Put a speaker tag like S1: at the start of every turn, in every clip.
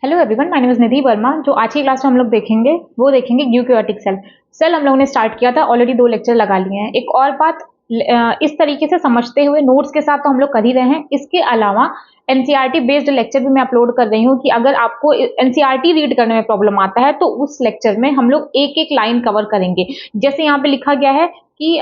S1: Hello everyone, my name is Nidhi Verma. जो आज की क्लास में हम लोग देखेंगे वो देखेंगे यूकैरियोटिक सेल। सेल हम लोगों ने स्टार्ट किया था, ऑलरेडी 2 लेक्चर लगा लिए हैं। एक और बात, इस तरीके से समझते हुए नोट्स के साथ तो हम लोग कर ही रहे हैं। इसके अलावा एनसीईआरटी बेस्ड लेक्चर भी मैं अपलोड कर रही हूँ कि अगर आपको एनसीईआरटी रीड करने में प्रॉब्लम आता है तो उस लेक्चर में हम लोग एक एक लाइन कवर करेंगे। जैसे यहाँ पे लिखा गया है कि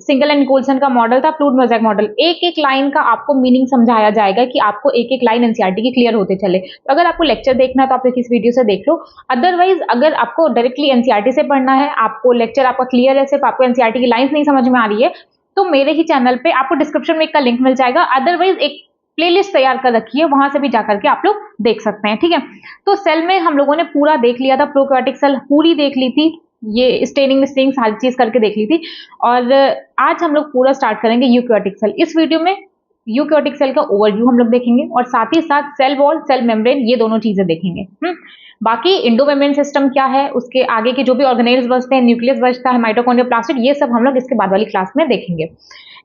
S1: सिंगल एंड निकोलसन का मॉडल था, फ्लूइड मोज़ेक मॉडल। एक एक लाइन का आपको मीनिंग समझाया जाएगा कि आपको एक एक लाइन एनसीईआरटी की क्लियर होते चले। तो अगर आपको लेक्चर देखना है तो आप इस वीडियो से देख लो। अदरवाइज अगर आपको डायरेक्टली एनसीईआरटी से पढ़ना है, आपको लेक्चर आपका क्लियर है, सिर्फ आपको एनसीईआरटी की लाइंस नहीं समझ में आ रही है, तो मेरे ही चैनल पे आपको डिस्क्रिप्शन में एक का लिंक मिल जाएगा। अदरवाइज एक प्लेलिस्ट तैयार कर रखी है, वहां से भी जाकर के आप लोग देख सकते हैं। ठीक है, तो सेल में हम लोगों ने पूरा देख लिया था, प्रोकैरियोटिक सेल पूरी देख ली थी, ये स्टेनिंग स्टेनिंग सारी चीज करके देख ली थी। और आज हम लोग पूरा स्टार्ट करेंगे यूकैरियोटिक सेल। इस वीडियो में यूकैरियोटिक सेल का ओवरव्यू हम लोग देखेंगे और साथ ही साथ सेल वॉल, सेल मेम्ब्रेन, ये दोनों चीजें देखेंगे। बाकी इंडो मेम्ब्रेन सिस्टम क्या है, उसके आगे के जो भी ऑर्गेनेल्स बचते हैं, न्यूक्लियस बचता है, माइटोकॉन्ड्रिया, प्लास्टिड, ये सब हम लोग इसके बाद वाली क्लास में देखेंगे।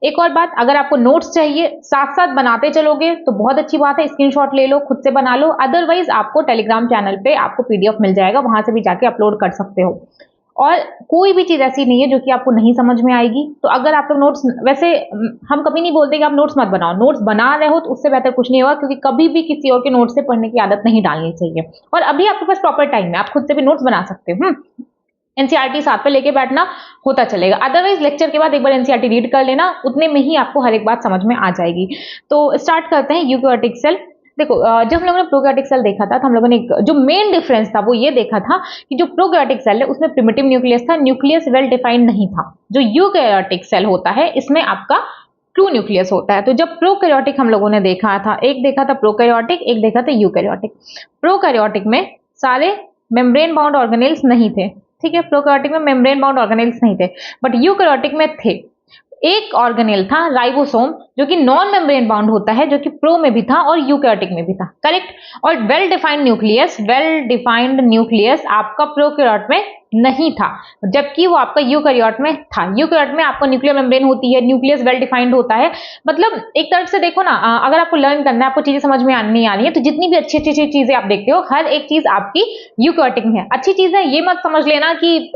S1: एक और बात, अगर आपको नोट्स चाहिए साथ साथ बनाते चलोगे तो बहुत अच्छी बात है, स्क्रीनशॉट ले लो, खुद से बना लो। अदरवाइज आपको टेलीग्राम चैनल पे आपको पीडीएफ मिल जाएगा, वहां से भी जाके अपलोड कर सकते हो। और कोई भी चीज ऐसी नहीं है जो कि आपको नहीं समझ में आएगी। तो अगर आप लोग नोट्स, वैसे हम कभी नहीं बोलते कि आप नोट्स मत बनाओ, नोट्स बना रहे हो तो उससे बेहतर कुछ नहीं होगा, क्योंकि कभी भी किसी और के नोट्स से पढ़ने की आदत नहीं डालनी चाहिए। और अभी आपके पास प्रॉपर टाइम है, आप खुद से भी नोट्स बना सकते हो। एनसीईआरटी साथ पे लेके बैठना, होता चलेगा। अदरवाइज लेक्चर के बाद एक बार एनसीईआरटी रीड कर लेना, उतने में ही आपको हर एक बात समझ में आ जाएगी। तो स्टार्ट करते हैं यूकैरियोटिक सेल। देखो, जब हम लोगों ने प्रोकैरियोटिक सेल देखा था तो हम लोगों ने जो मेन डिफरेंस था वो ये देखा था कि जो प्रोकैरियोटिक सेल है उसमें प्रिमिटिव न्यूक्लियस था, न्यूक्लियस वेल डिफाइंड नहीं था। जो यूकैरियोटिक सेल होता है इसमें आपका ट्रू न्यूक्लियस होता है। तो जब प्रोकैरियोटिक हम लोगों ने देखा था, एक देखा था प्रोकैरियोटिक, एक देखा था यूकैरियोटिक। प्रोकैरियोटिक में सारे मेम्ब्रेन बाउंड ऑर्गेनेल्स नहीं थे। ठीक है, प्रोकैरियोटिक में मेम्ब्रेन बाउंड ऑर्गेनेल्स नहीं थे, बट यूकैरियोटिक में थे। एक ऑर्गेनेल था राइबोसोम, जो कि नॉन मेम्ब्रेन बाउंड होता है, जो कि प्रो में भी था और यूकैरियोटिक में भी था, करेक्ट। और वेल डिफाइंड न्यूक्लियस आपका प्रोकैरियोट में नहीं था, जबकि वो आपका यूकैरियोट में था। यूकैरियोट में आपका न्यूक्लियर मेम्ब्रेन होती है, न्यूक्लियस वेल डिफाइंड होता है। मतलब एक तरफ से देखो ना, अगर आपको लर्न करना है, आपको चीजें समझ में नहीं आ रही है, तो जितनी भी अच्छी अच्छी चीजें आप देखते हो, हर एक चीज आपकी यूकैरियोटिक में है। अच्छी चीज है, ये मत समझ लेना कि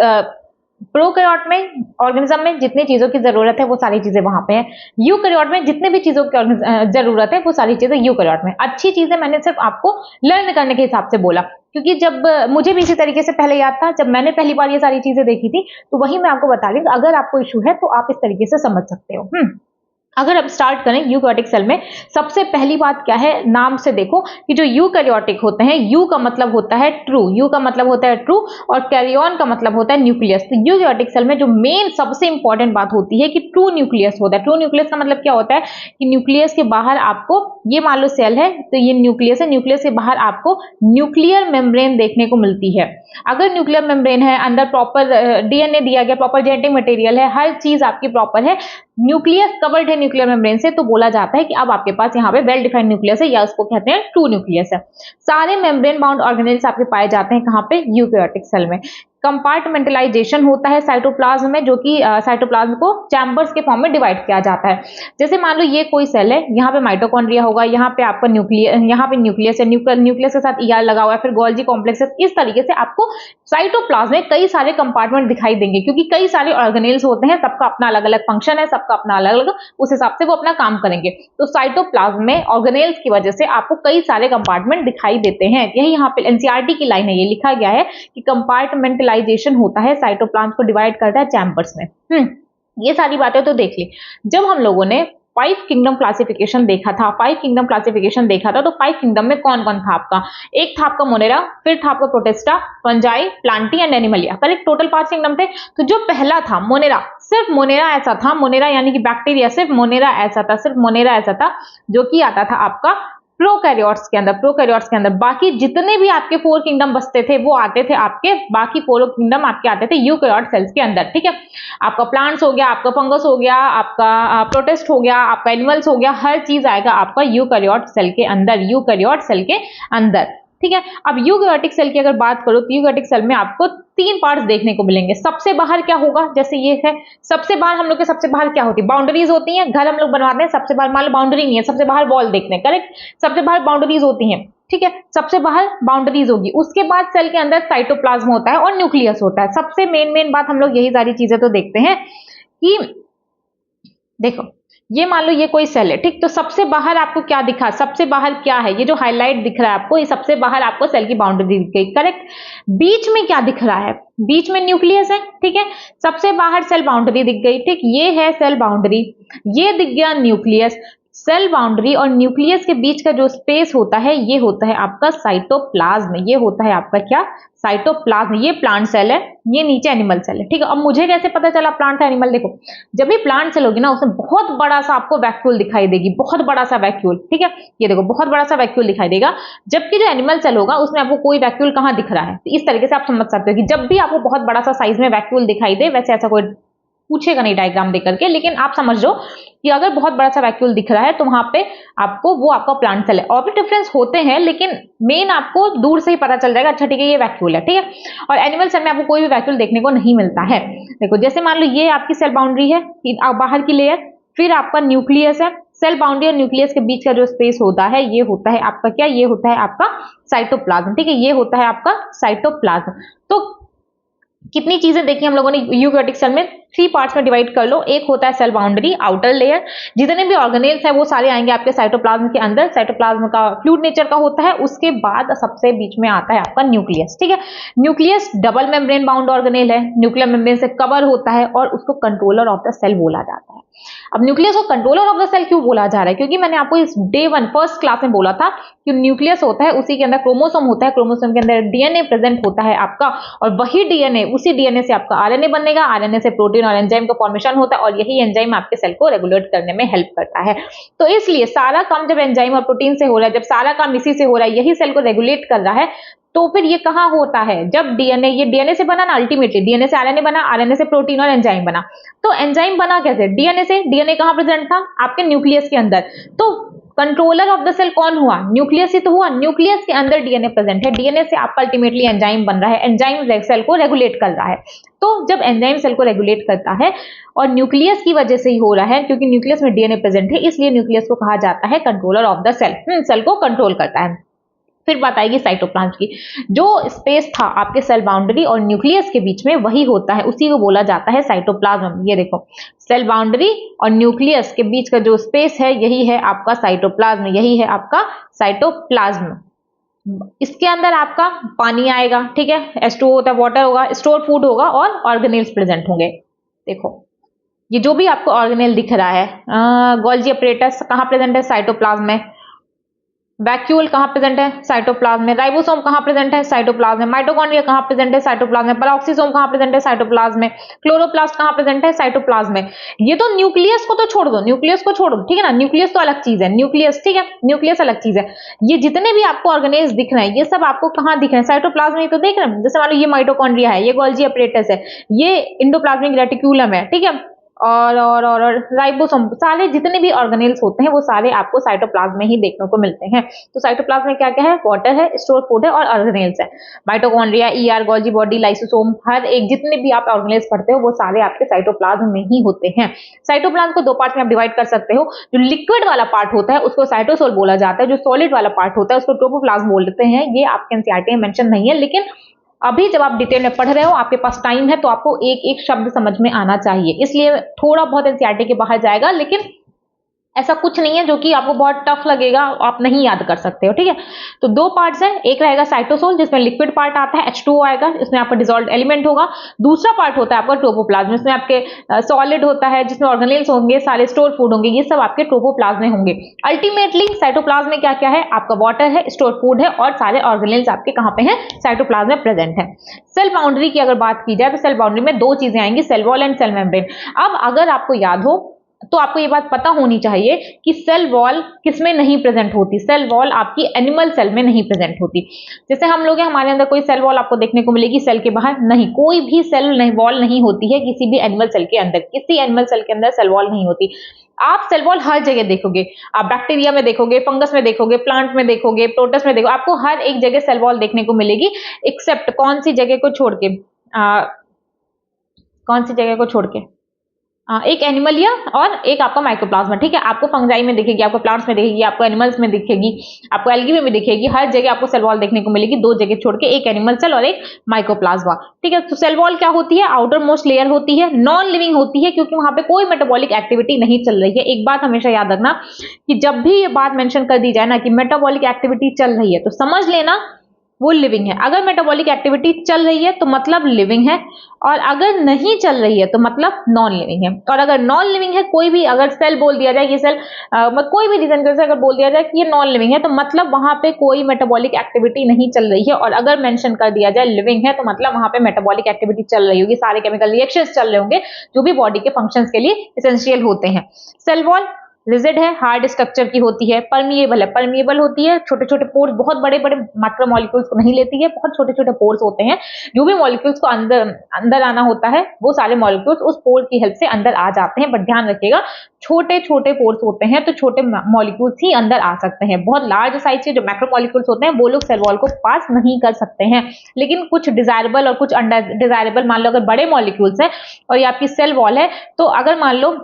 S1: प्रोकैरियोट में, ऑर्गेनिज्म में जितनी चीजों की जरूरत है वो सारी चीजें वहां पे है। यूकैरियोट में जितने भी चीजों की जरूरत है वो सारी चीजें यूकैरियोट में। अच्छी चीजें मैंने सिर्फ आपको लर्न करने के हिसाब से बोला, क्योंकि जब मुझे भी इसी तरीके से पहले याद था, जब मैंने पहली बार ये सारी चीजें देखी थी, तो वही मैं आपको बता रही हूँ। अगर आपको इशू है तो आप इस तरीके से समझ सकते हो। अगर अब स्टार्ट करें यूकैरियोटिक सेल में, सबसे पहली बात क्या है, नाम से देखो कि जो यूकैरियोटिक होते हैं, यू का मतलब होता है ट्रू, यू का मतलब होता है ट्रू, और कैरियन का मतलब होता है न्यूक्लियस। तो यूकैरियोटिक सेल में जो मेन सबसे इंपॉर्टेंट बात होती है कि ट्रू न्यूक्लियस होता है। ट्रू न्यूक्लियस का मतलब क्या होता है कि न्यूक्लियस के बाहर आपको, ये मान लो सेल है तो ये न्यूक्लियस है, न्यूक्लियस के बाहर आपको न्यूक्लियर मेम्ब्रेन देखने को मिलती है। अगर न्यूक्लियर मेम्ब्रेन है, अंदर प्रॉपर डीएनए दिया गया, प्रॉपर जेनेटिक मटेरियल है, हर चीज आपकी प्रॉपर है, न्यूक्लियस कवर्ड है न्यूक्लियर मेम्ब्रेन से, तो बोला जाता है कि अब आपके पास यहाँ पे वेल डिफाइंड न्यूक्लियस है, या उसको कहते हैं ट्रू न्यूक्लियस है। सारे मेम्ब्रेन बाउंड ऑर्गेनेल्स आपके पाए जाते हैं कहाँ पे, यूकैरियोटिक सेल में। कंपार्टमेंटलाइजेशन होता है साइटोप्लाज्म में, जो कि साइटोप्लाज्म को चैम्बर्स के फॉर्म में डिवाइड किया जाता है। जैसे मान लो ये कोई सेल है, यहाँ पे माइटोकॉन्ड्रिया होगा, यहाँ पे आपका यहाँ पे न्यूक्लियस है, न्यूक्लियस के साथ ईआर लगा हुआ है, फिर गोल्जी कॉम्प्लेक्स है। इस तरीके से आपको साइटोप्लाज्म में कई सारे कंपार्टमेंट दिखाई देंगे, क्योंकि कई सारे ऑर्गेनेल्स होते हैं, सबका अपना अलग अलग फंक्शन है, सबका अपना अलग अलग, उस हिसाब से वो अपना काम करेंगे। तो साइटोप्लाज्म में ऑर्गेनेल्स की वजह से आपको कई सारे कंपार्टमेंट दिखाई देते हैं। यही यहाँ पे एनसीईआरटी की लाइन है, ये लिखा गया है कि कंपार्टमेंटलाइजेशन होता है, साइटोप्लाज्म को डिवाइड करता है चैम्बर्स में। ये सारी बातें तो देख ली। जब हम लोगों ने 5 किंगडम क्लासिफिकेशन देखा था, 5 किंगडम क्लासिफिकेशन देखा था, तो 5 किंगडम में कौन कौन था आपका, एक था आपका मोनेरा, फिर था आपका protista, fungi, Plantae and Animalia, correct. Total 5 kingdom थे। तो जो पहला था मोनेरा, सिर्फ मोनेरा ऐसा था, मोनेरा यानी कि बैक्टीरिया, सिर्फ मोनेरा ऐसा था, सिर्फ मोनेरा ऐसा था जो कि आता था आपका प्रोकैरियोट्स के अंदर। बाकी जितने भी आपके 4 किंगडम बसते थे वो आते थे आपके, बाकी 4 किंगडम आपके आते थे यूकैरियोट सेल्स के अंदर। ठीक है, आपका प्लांट्स हो गया, आपका फंगस हो गया, आपका प्रोटिस्ट हो गया, आपका एनिमल्स हो गया, हर चीज आएगा आपका यूकैरियोट सेल के अंदर। ठीक है, अब यूकैरियोटिक सेल की अगर बात करो तो यूकैरियोटिक सेल में आपको 3 पार्ट्स देखने को मिलेंगे। सबसे बाहर क्या होगा, जैसे ये है, सबसे बाहर हम लोग के सबसे बाहर क्या होती है, बाउंड्रीज होती हैं। घर हम लोग बनवाते हैं, सबसे बाहर मान लो बाउंड्री नहीं है, सबसे बाहर वॉल देखते हैं, करेक्ट। सबसे बाहर बाउंड्रीज होती हैं। ठीक है, सबसे बाहर बाउंड्रीज होगी, उसके बाद सेल के अंदर साइटोप्लाज्म होता है और न्यूक्लियस होता है। सबसे मेन बात हम लोग यही सारी चीजें तो देखते हैं कि देखो ये मान लो ये कोई सेल है, ठीक, तो सबसे बाहर आपको क्या दिखा, सबसे बाहर क्या है, ये जो हाईलाइट दिख रहा है आपको, ये सबसे बाहर आपको सेल की बाउंड्री दिख गई, करेक्ट। बीच में क्या दिख रहा है, बीच में न्यूक्लियस है, ठीक है, सबसे बाहर सेल बाउंड्री दिख गई, ठीक, ये है सेल बाउंड्री, ये दिख गया न्यूक्लियस। सेल बाउंड्री और न्यूक्लियस के बीच का जो स्पेस होता है ये होता है आपका साइटोप्लाज्म, ये होता है आपका क्या, साइटोप्लाज्म। ये प्लांट सेल है, ये नीचे एनिमल सेल है, ठीक है। अब मुझे कैसे पता चला प्लांट है एनिमल, देखो जब भी प्लांट सेल होगी ना उसमें बहुत बड़ा सा आपको वैक्यूल दिखाई देगी, बहुत बड़ा सा वैक्यूल, ठीक है, ये देखो बहुत बड़ा सा वैक्यूल दिखाई देगा। जबकि जो एनिमल सेल होगा उसमें आपको कोई वैक्यूल कहां दिख रहा है, तो इस तरीके से आप समझ सकते हो कि जब भी आपको बहुत बड़ा सा साइज में वैक्यूल दिखाई दे, वैसे ऐसा कोई पूछेगा नहीं डायग्राम देकर के, लेकिन आप समझ लो कि अगर बहुत बड़ा सा वैक्यूल दिख रहा है तो वहां पे आपको वो आपका प्लांट सेल है। और भी डिफरेंस होते हैं लेकिन मेन आपको दूर से ही पता चल जाएगा, अच्छा ठीक है ये वैक्यूल है, ठीक है। और एनिमल सेल में आपको कोई भी वैक्यूल देखने को नहीं मिलता है। देखो जैसे मान लो ये आपकी सेल बाउंड्री है, बाहर की लेयर, फिर आपका न्यूक्लियस है, सेल बाउंड्री और न्यूक्लियस के बीच का जो स्पेस होता है ये होता है आपका क्या, ये होता है आपका साइटोप्लाज्म, ठीक है, ये होता है आपका साइटोप्लाज्म। तो कितनी चीजें देखी हम लोगों ने यूकैरियोटिक सेल में, 3 पार्ट्स में डिवाइड कर लो। एक होता है सेल बाउंड्री, आउटर लेयर, जितने भी ऑर्गेनेल्स हैं वो सारे आएंगे आपके साइटोप्लाज्म के अंदर। साइटोप्लाज्म का फ्लूइड नेचर का होता है, उसके बाद सबसे बीच में आता है आपका न्यूक्लियस, ठीक है। Nucleus double membrane bound organelle है, न्यूक्लियर मेम्ब्रेन से कवर होता है और उसको कंट्रोलर ऑफ द सेल बोला जाता है। अब न्यूक्लियस को कंट्रोलर ऑफ द सेल क्यों बोला जा रहा है, क्योंकि मैंने आपको इस डे 1 फर्स्ट क्लास में बोला था कि न्यूक्लियस होता है, उसी के अंदर क्रोमोसोम होता है, क्रोमोसोम के अंदर डीएनए प्रेजेंट होता है आपका, और वही डीएनए, उसी डीएनए से आपका आरएनए बनेगा, आरएनए से प्रोटीन और एंजाइम का फॉर्मेशन होता है, और यही एंजाइम आपके सेल को रेगुलेट करने में हेल्प करता है। तो इसलिए सारा काम जब एंजाइम और प्रोटीन से हो रहा है, जब सारा काम इसी से हो रहा है, यही सेल को रेगुलेट कर रहा है, तो फिर ये कहां होता है, जब डीएनए, ये डीएनए से बना ना, अल्टीमेटली डीएनए से आरएनए बना, आरएनए से प्रोटीन और एंजाइम बना। तो एंजाइम बना कैसे, डीएनए से। डीएनए कहां प्रेजेंट था, आपके न्यूक्लियस के अंदर। तो कंट्रोलर ऑफ द सेल कौन हुआ, न्यूक्लियस ही तो हुआ। न्यूक्लियस के अंदर डीएनए प्रेजेंट है, डीएनए से आपका अल्टीमेटली एंजाइम बन रहा है, एंजाइम सेल को रेगुलेट कर रहा है। तो जब एंजाइम सेल को रेगुलेट करता है, और न्यूक्लियस की वजह से ही हो रहा है, क्योंकि न्यूक्लियस में डीएनए प्रेजेंट है, इसलिए न्यूक्लियस को कहा जाता है controller of the cell, cell को कंट्रोल करता है। फिर बात आएगी साइटोप्लाज्म की। जो स्पेस था आपके सेल बाउंड्री और न्यूक्लियस के बीच में, वही होता है, उसी को बोला जाता है साइटोप्लाज्म। ये देखो सेल बाउंड्री और न्यूक्लियस के बीच का जो स्पेस है यही है आपका साइटोप्लाज्म, यही है आपका साइटोप्लाज्म। इसके अंदर आपका पानी आएगा, ठीक है, H2O होता है, वाटर होगा, स्टोर फूड होगा और ऑर्गेनेल्स प्रेजेंट होंगे। देखो ये जो भी आपको ऑर्गेनेल दिख रहा है, गोल्जी अपरेटस कहां प्रेजेंट है, साइटोप्लाज्म में। वैक्यूल कहां प्रेजेंट है, साइटोप्लाज्म में। राइबोसोम कहां प्रेजेंट है, साइटोप्लाज्म में। माइटोकॉन्ड्रिया कहां प्रेजेंट है, साइटोप्लाज्म में। पेरोक्सिसोम कहां प्रेजेंट है, साइटोप्लाज्म में। क्लोरोप्लास्ट कहां प्रेजेंट है, साइटोप्लाज्म में। ये तो न्यूक्लियस को तो छोड़ दो, न्यूक्लियस को छोड़ो, ठीक है ना, न्यूक्लियस तो अलग चीज है, न्यूक्लियस, ठीक है, न्यूक्लियस अलग चीज है। ये जितने भी आपको ऑर्गेनेल्स दिख रहे हैं ये सब आपको कहां दिख रहे हैं, साइटोप्लाज्म में तो देख रहे हैं। जैसे मान लो ये माइटोकॉन्ड्रिया है, ये गोल्जी अपरेटस है, ये इंडोप्लाज्मिक रेटिक्यूलम है, ठीक है, और राइबोसोम, सारे जितने भी ऑर्गेनेल्स होते हैं वो सारे आपको साइटोप्लाज्म में ही देखने को मिलते हैं। तो साइटोप्लाज्म में क्या क्या है, वाटर है, स्टोर फूड है और ऑर्गेनेल्स है। Mitochondria, ER, Golgi body, lysosome, हर एक जितने भी आप ऑर्गेनेल्स पढ़ते हो वो सारे आपके साइटोप्लाज्म में ही होते हैं। साइटोप्लाज्म को 2 पार्ट में आप डिवाइड कर सकते हो। जो लिक्विड वाला पार्ट होता है उसको साइटोसोल बोला जाता है, जो सॉलिड वाला पार्ट होता है उसको ट्रोपोप्लाज्म बोलते हैं। ये आपके एनसीईआरटी में मेंशन नहीं है, लेकिन अभी जब आप डिटेल में पढ़ रहे हो, आपके पास टाइम है, तो आपको एक एक शब्द समझ में आना चाहिए, इसलिए थोड़ा बहुत एनसीईआरटी के बाहर जाएगा, लेकिन ऐसा कुछ नहीं है जो कि आपको बहुत टफ लगेगा, आप नहीं याद कर सकते हो, ठीक है। तो 2 पार्ट्स हैं, एक रहेगा साइटोसोल जिसमें लिक्विड पार्ट आता है, H2O आएगा, इसमें आपका डिसॉल्व्ड एलिमेंट होगा। दूसरा पार्ट होता है आपका ट्रोपोप्लाज्म, इसमें आपके सॉलिड होता है, जिसमें ऑर्गेनेल्स होंगे, सारे स्टोर फूड होंगे, ये सब आपके ट्रोपोप्लाज्म में होंगे। अल्टीमेटली साइटोप्लाज्म में क्या क्या है, आपका वाटर है, स्टोर फूड है और सारे ऑर्गेनेल्स आपके कहां पे हैं, साइटोप्लाज्म में प्रेजेंट है। सेल बाउंड्री की अगर बात की जाए तो सेल बाउंड्री में 2 चीजें आएंगी, cell wall and cell membrane. अब अगर आपको याद हो तो आपको ये बात पता होनी चाहिए कि सेल वॉल किसमें नहीं प्रेजेंट होती, सेल वॉल आपकी एनिमल सेल में नहीं प्रेजेंट होती। जैसे हम लोग हैं, हमारे अंदर कोई सेल वॉल आपको देखने को मिलेगी, सेल के बाहर नहीं, कोई भी सेल नहीं, वॉल नहीं होती है किसी भी एनिमल सेल के अंदर, किसी एनिमल सेल के अंदर सेल वॉल नहीं होती। आप सेल वॉल हर जगह देखोगे, आप बैक्टीरिया में देखोगे, फंगस में देखोगे, प्लांट में देखोगे, प्रोटस में देखोगे, आपको हर एक जगह सेल वॉल देखने को मिलेगी, एक्सेप्ट कौन सी जगह को छोड़ के, कौन सी जगह को छोड़ के, एक एनिमलिया और एक आपका माइक्रोप्लाज्मा, ठीक है। आपको फंजाई में दिखेगी, आपको प्लांट्स में दिखेगी, आपको एनिमल्स में दिखेगी, आपको एल्गी में भी दिखेगी, हर जगह आपको सेल वॉल देखने को मिलेगी, दो जगह छोड़ के, एक एनिमल सेल और एक माइक्रोप्लाज्मा, ठीक है। तो सेल वॉल क्या होती है? आउटर मोस्ट लेयर होती है, नॉन लिविंग होती है, क्योंकि वहां पे कोई मेटाबॉलिक एक्टिविटी नहीं चल रही है। एक बात हमेशा याद रखना कि जब भी ये बात मेंशन कर दी जाए ना कि मेटाबॉलिक एक्टिविटी चल रही है, तो समझ लेना वो लिविंग है। अगर मेटाबॉलिक एक्टिविटी चल रही है तो मतलब लिविंग है, और अगर नहीं चल रही है तो मतलब नॉन लिविंग है। और अगर नॉन लिविंग है, कोई भी अगर सेल बोल दिया जाए ये सेल कोई भी रीजन से अगर बोल दिया जाए कि ये नॉन लिविंग है, तो मतलब वहां पे कोई मेटाबॉलिक एक्टिविटी नहीं चल रही है। और अगर मेंशन कर दिया जाए लिविंग है, तो मतलब वहां पे मेटाबॉलिक एक्टिविटी चल रही होगी, सारे केमिकल रिएक्शंस चल रहे होंगे जो भी बॉडी के फंक्शंस के लिए एसेंशियल होते हैं। सेल वॉल रिजिड है, हार्ड स्ट्रक्चर की होती है, परमिएबल है, परमिएबल होती है, छोटे छोटे पोर्स, बहुत बड़े बड़े माइक्रो मॉलिक्यूल्स को नहीं लेती है, बहुत छोटे छोटे पोर्स होते हैं, जो भी मॉलिक्यूल्स को अंदर आना होता है वो सारे मॉलिक्यूल्स उस पोर की हेल्प से अंदर आ जाते हैं। बट ध्यान रखिएगा, छोटे छोटे पोर्स होते हैं तो छोटे मॉलिक्यूल्स ही अंदर आ सकते हैं। बहुत लार्ज साइज के जो मैक्रो मॉलिक्यूल्स होते हैं वो लोग सेल वॉल को पास नहीं कर सकते हैं। लेकिन कुछ डिजायरेबल और कुछ अनडिजायरेबल, मान लो अगर बड़े मॉलिक्यूल्स है और ये आपकी सेल वॉल है, तो अगर मान लो,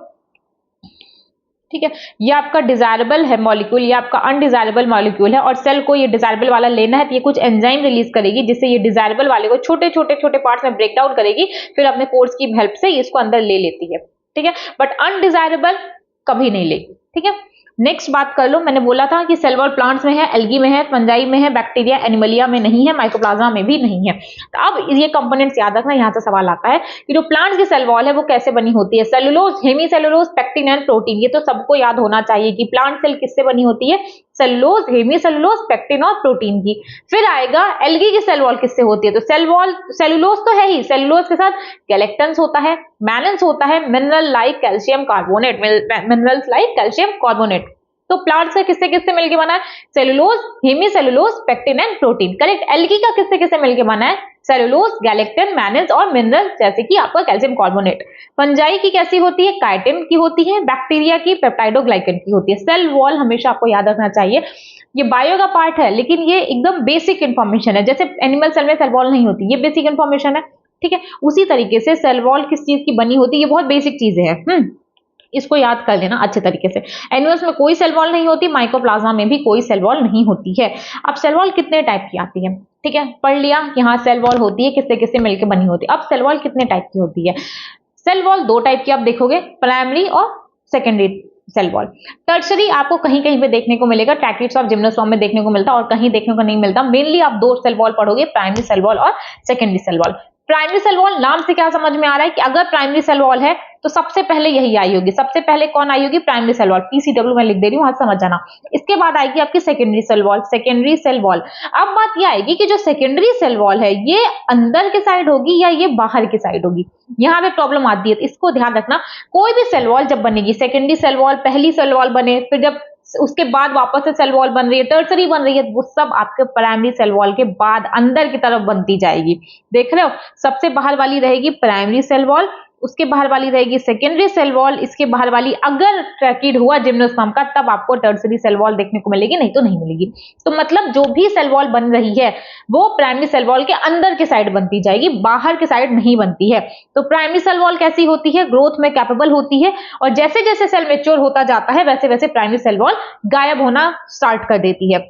S1: ठीक है, ये आपका डिजायरेबल है मॉलिक्यूल, ये आपका अनडिजायरेबल मॉलिक्यूल है, और सेल को ये डिजायरेबल वाला लेना है तो ये कुछ एंजाइम रिलीज करेगी जिससे ये डिजायरेबल वाले को छोटे छोटे छोटे पार्ट्स में ब्रेक डाउन करेगी, फिर अपने पोर्स की हेल्प से इसको अंदर ले लेती है, ठीक है। बट अनडिजायरेबल कभी नहीं लेगी, ठीक है। नेक्स्ट बात कर लो, मैंने बोला था कि सेल वॉल प्लांट्स में है, एल्गी में है, फंजाई में है, बैक्टीरिया एनिमलिया में नहीं है, माइक्रोप्लाज्मा में भी नहीं है। तो अब ये कंपोनेंट्स याद रखना, यहां से सवाल आता है कि जो प्लांट्स की सेल वॉल है वो कैसे बनी होती है। Cellulose, hemicellulose, pectin and protein, ये तो सबको याद होना चाहिए कि प्लांट सेल किससे बनी होती है, सेलुलोज, हेमीसेलुलोज, पेक्टिन और प्रोटीन की। फिर आएगा एल्गी की सेल वॉल किससे होती है, तो सेल वॉल, सेलुलोज तो है ही, सेलुलोज के साथ गैलेक्टन्स होता है, मैनन्स होता है, mineral like calcium carbonate, minerals like calcium carbonate. तो प्लांट से किससे किससे मिलकर बना है, cellulose, hemicellulose, pectin and protein, correct. Algae का किससे किससे मिलकर बना है, सेलुलोज, गैलेक्टन, मैनन्स और मिनरल, जैसे कि आपका कैल्शियम कार्बोनेट। फंजाई की कैसी होती है, काइटिन की होती है, बैक्टीरिया की पेप्टाइडोग्लाइकन की होती है। सेल वॉल हमेशा आपको याद रखना चाहिए, ये बायो का पार्ट है लेकिन ये एकदम बेसिक इंफॉर्मेशन है। जैसे एनिमल सेल में सेल वॉल नहीं होती, ये बेसिक इंफॉर्मेशन है, ठीक है। उसी तरीके से सेल वॉल किस चीज की बनी होती है, ये बहुत बेसिक चीजें हैं, इसको याद कर लेना अच्छे तरीके से। एनिमल्स में कोई सेल वॉल नहीं होती, माइक्रोप्लाज्मा में भी कोई सेल वॉल नहीं होती है। अब सेल वॉल कितने टाइप की आती है, ठीक है, पढ़ लिया कि हाँ सेल वॉल होती है, किससे किससे मिलकर बनी होती है। अब सेल वॉल कितने टाइप की होती है, सेल वॉल दो टाइप की आप देखोगे, प्राइमरी और सेकेंडरी सेल वॉल। टर्शरी आपको कहीं कहीं पे देखने को मिलेगा, ट्रैकिड्स ऑफ जिम्नोस्पर्म में देखने को मिलता है और कहीं देखने को नहीं मिलता। मेनली आप दो सेल वॉल पढ़ोगे, प्राइमरी सेल वॉल और secondary cell wall. Primary cell wall नाम से क्या समझ में आ रहा है कि अगर प्राइमरी सेल वॉल है तो सबसे पहले यही आई होगी, सबसे पहले कौन आई होगी, प्राइमरी सेल वॉल, पीसीडब्ल्यू में लिख दे रही हूं, समझ जाना। इसके बाद आएगी आपकी secondary cell wall, secondary cell wall. अब बात यह आएगी कि जो सेकेंडरी सेल वॉल है ये अंदर की साइड होगी या ये बाहर की साइड होगी, यहां पे प्रॉब्लम आती है, तो इसको ध्यान रखना। कोई भी सेल वॉल जब बनेगी, सेकेंडरी सेल वॉल, पहली सेल वॉल बने, फिर जब उसके बाद वापस से सेल वॉल बन रही है, टर्सरी बन रही है, वो सब आपके प्राइमरी सेल वॉल के बाद अंदर की तरफ बनती जाएगी। देख रहे हो, सबसे बाहर वाली रहेगी प्राइमरी सेल वॉल, उसके बाहर वाली रहेगी सेकेंडरी सेल वॉल, इसके बाहर वाली अगर ट्रैकिड हुआ जिम्नोस्पर्म का तब आपको टर्सरी सेल वॉल देखने को मिलेगी, नहीं तो नहीं मिलेगी। तो मतलब जो भी सेल वॉल बन रही है वो प्राइमरी सेल वॉल के अंदर की साइड बनती जाएगी, बाहर की साइड नहीं बनती है। तो प्राइमरी सेल वॉल कैसी होती है, ग्रोथ में कैपेबल होती है, और जैसे जैसे सेल मैच्योर होता जाता है वैसे वैसे प्राइमरी सेल वॉल गायब होना स्टार्ट कर देती है।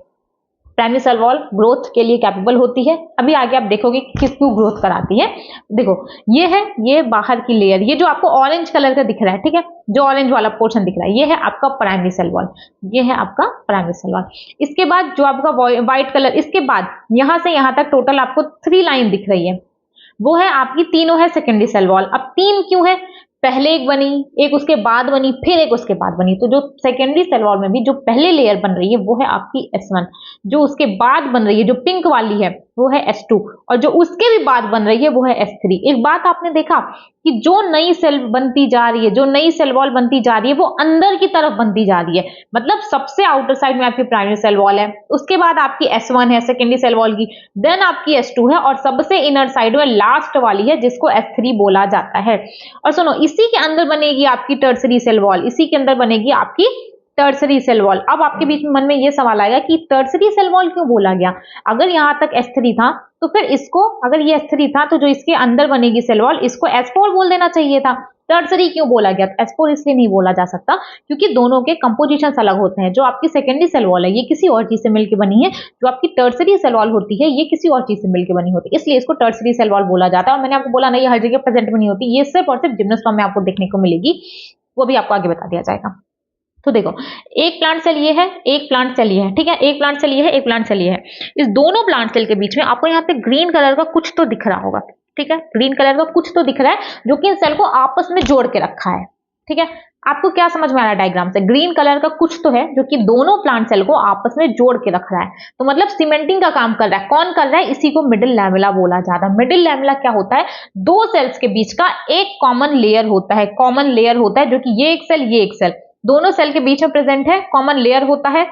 S1: प्राइमरी सेल वॉल ग्रोथ के लिए कैपेबल होती है। अभी आगे आप देखोगे किसको ग्रोथ कराती है। देखो ये है, ये बाहर की लेयर, ये जो आपको ऑरेंज कलर का दिख रहा है, ठीक है, जो ऑरेंज वाला पोर्शन दिख रहा है, ये है आपका प्राइमरी सेल वॉल, ये है आपका प्राइमरी सेल वॉल। इसके बाद जो आपका व्हाइट कलर, इसके बाद यहां से यहां तक टोटल आपको 3 लाइन दिख रही है, वो है आपकी, तीनों है सेकेंडरी सेल वॉल। अब 3 क्यों है, पहले एक बनी, एक उसके बाद बनी, फिर एक उसके बाद बनी। तो जो सेकेंडरी सेल वॉल में भी जो पहले लेयर बन रही है वो है आपकी S1, जो उसके बाद बन रही है जो पिंक वाली है वो है S2, और जो उसके भी बाद बन रही है वो है S3। एक बात आपने देखा कि जो नई सेल बनती जा रही है, जो नई सेल वॉल बनती जा रही है वो अंदर की तरफ बनती जा रही है, मतलब सबसे आउटर साइड में आपकी प्राइमरी सेल वॉल है, उसके बाद आपकी S1 है सेकेंडरी सेल वॉल की, देन आपकी S2 है, और सबसे इनर साइड में लास्ट वाली है जिसको S3 बोला जाता है। और सुनो, इसी के अंदर बनेगी आपकी टर्सरी सेल वॉल, इसी के अंदर बनेगी आपकी टर्सरी सेल वॉल। अब आपके बीच में मन में ये सवाल आएगा कि टर्सरी सेल वॉल क्यों बोला गया, अगर यहां तक S3 था तो फिर इसको, अगर ये S3 था तो जो इसके अंदर बनेगी सेल वॉल इसको S4 बोल देना चाहिए था। टर्सरी क्यों बोला गया? S4 इसलिए नहीं बोला जा सकता क्योंकि दोनों के कंपोजिशन अलग होते हैं। जो आपकी सेकेंडरी सेल वॉल है ये किसी और चीज से मिलकर बनी है, जो आपकी टर्सरी सेल वॉल होती है ये किसी और चीज से मिलकर बनी होती है, इसलिए इसको टर्सरी सेल वॉल बोला जाता है। और मैंने आपको बोला ना, ये हर जगह प्रेजेंट में नहीं होती, ये सिर्फ और सिर्फ जिम्नोस्पर्म में आपको देखने को मिलेगी, वो भी आपको आगे बता दिया जाएगा। तो देखो, एक प्लांट सेल ये है, एक प्लांट सेल ये है, ठीक है, एक प्लांट सेल ये है, एक प्लांट सेल ये है। इस दोनों प्लांट सेल के बीच में आपको यहाँ पे ग्रीन कलर का कुछ तो दिख रहा होगा, ठीक है, ग्रीन कलर का कुछ तो दिख रहा है जो कि इन सेल को आपस में जोड़ के रखा है, ठीक है। आपको क्या समझ में आ रहा है डायग्राम से? ग्रीन कलर का कुछ तो है जो कि दोनों प्लांट सेल को आपस में जोड़ के रख रहा है, तो मतलब सीमेंटिंग का काम कर रहा है। कौन कर रहा है? इसी को मिडिल लैमेला बोला जाता है। मिडिल लैमेला क्या होता है? दो सेल्स के बीच का एक कॉमन लेयर होता है, कॉमन लेयर होता है जो कि ये एक सेल, ये एक सेल, दोनों सेल के बीच में प्रेजेंट है, कॉमन लेयर होता है।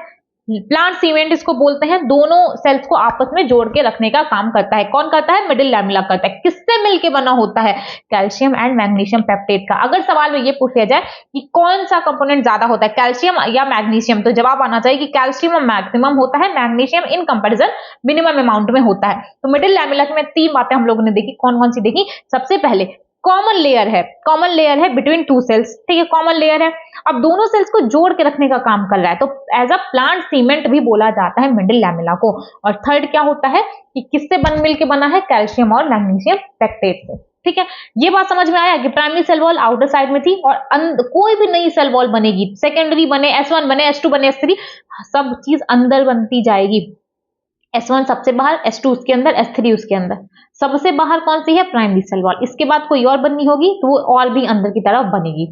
S1: प्लांट सीमेंट इसको बोलते हैं, दोनों सेल्स को आपस में जोड़ के रखने का काम करता है। कौन करता है? मिडिल लैमेला करता है। किससे मिलके बना होता है? कैल्शियम एंड मैग्नीशियम पेप्टेट का। अगर सवाल में ये पूछ लिया जाए कि कौन सा कंपोनेंट ज्यादा होता है, कैल्शियम या मैग्नीशियम, तो जवाब आना चाहिए कि कैल्शियम मैक्सिमम होता है, magnesium in comparison minimum amount में होता है। तो मिडिल लैमेला में तीन बातें हम लोगों ने देखी, कौन कौन सी देखी? सबसे पहले कॉमन लेयर है, कॉमन लेयर है बिटवीन टू सेल्स, ठीक है, कॉमन लेयर है, अब दोनों सेल्स को जोड़ के रखने का काम कर रहा है, तो एज अ प्लांट सीमेंट भी बोला जाता है मिडिल लैमेला को। और थर्ड क्या होता है कि किससे मिलके बना है? कैल्शियम और मैग्नीशियम पेप्टेट से, ठीक है। ये बात समझ में आया कि primary cell wall outer side में थी और कोई भी नई सेल वॉल बनेगी, सेकेंडरी बने, S1 बने, S2 बने, S3, सब चीज अंदर बनती जाएगी। S1 सबसे बाहर, S2 उसके अंदर, S3 उसके अंदर। सबसे बाहर कौन सी है? Primary cell wall. इसके बाद कोई और बननी होगी तो वो और भी अंदर की तरफ बनेगी।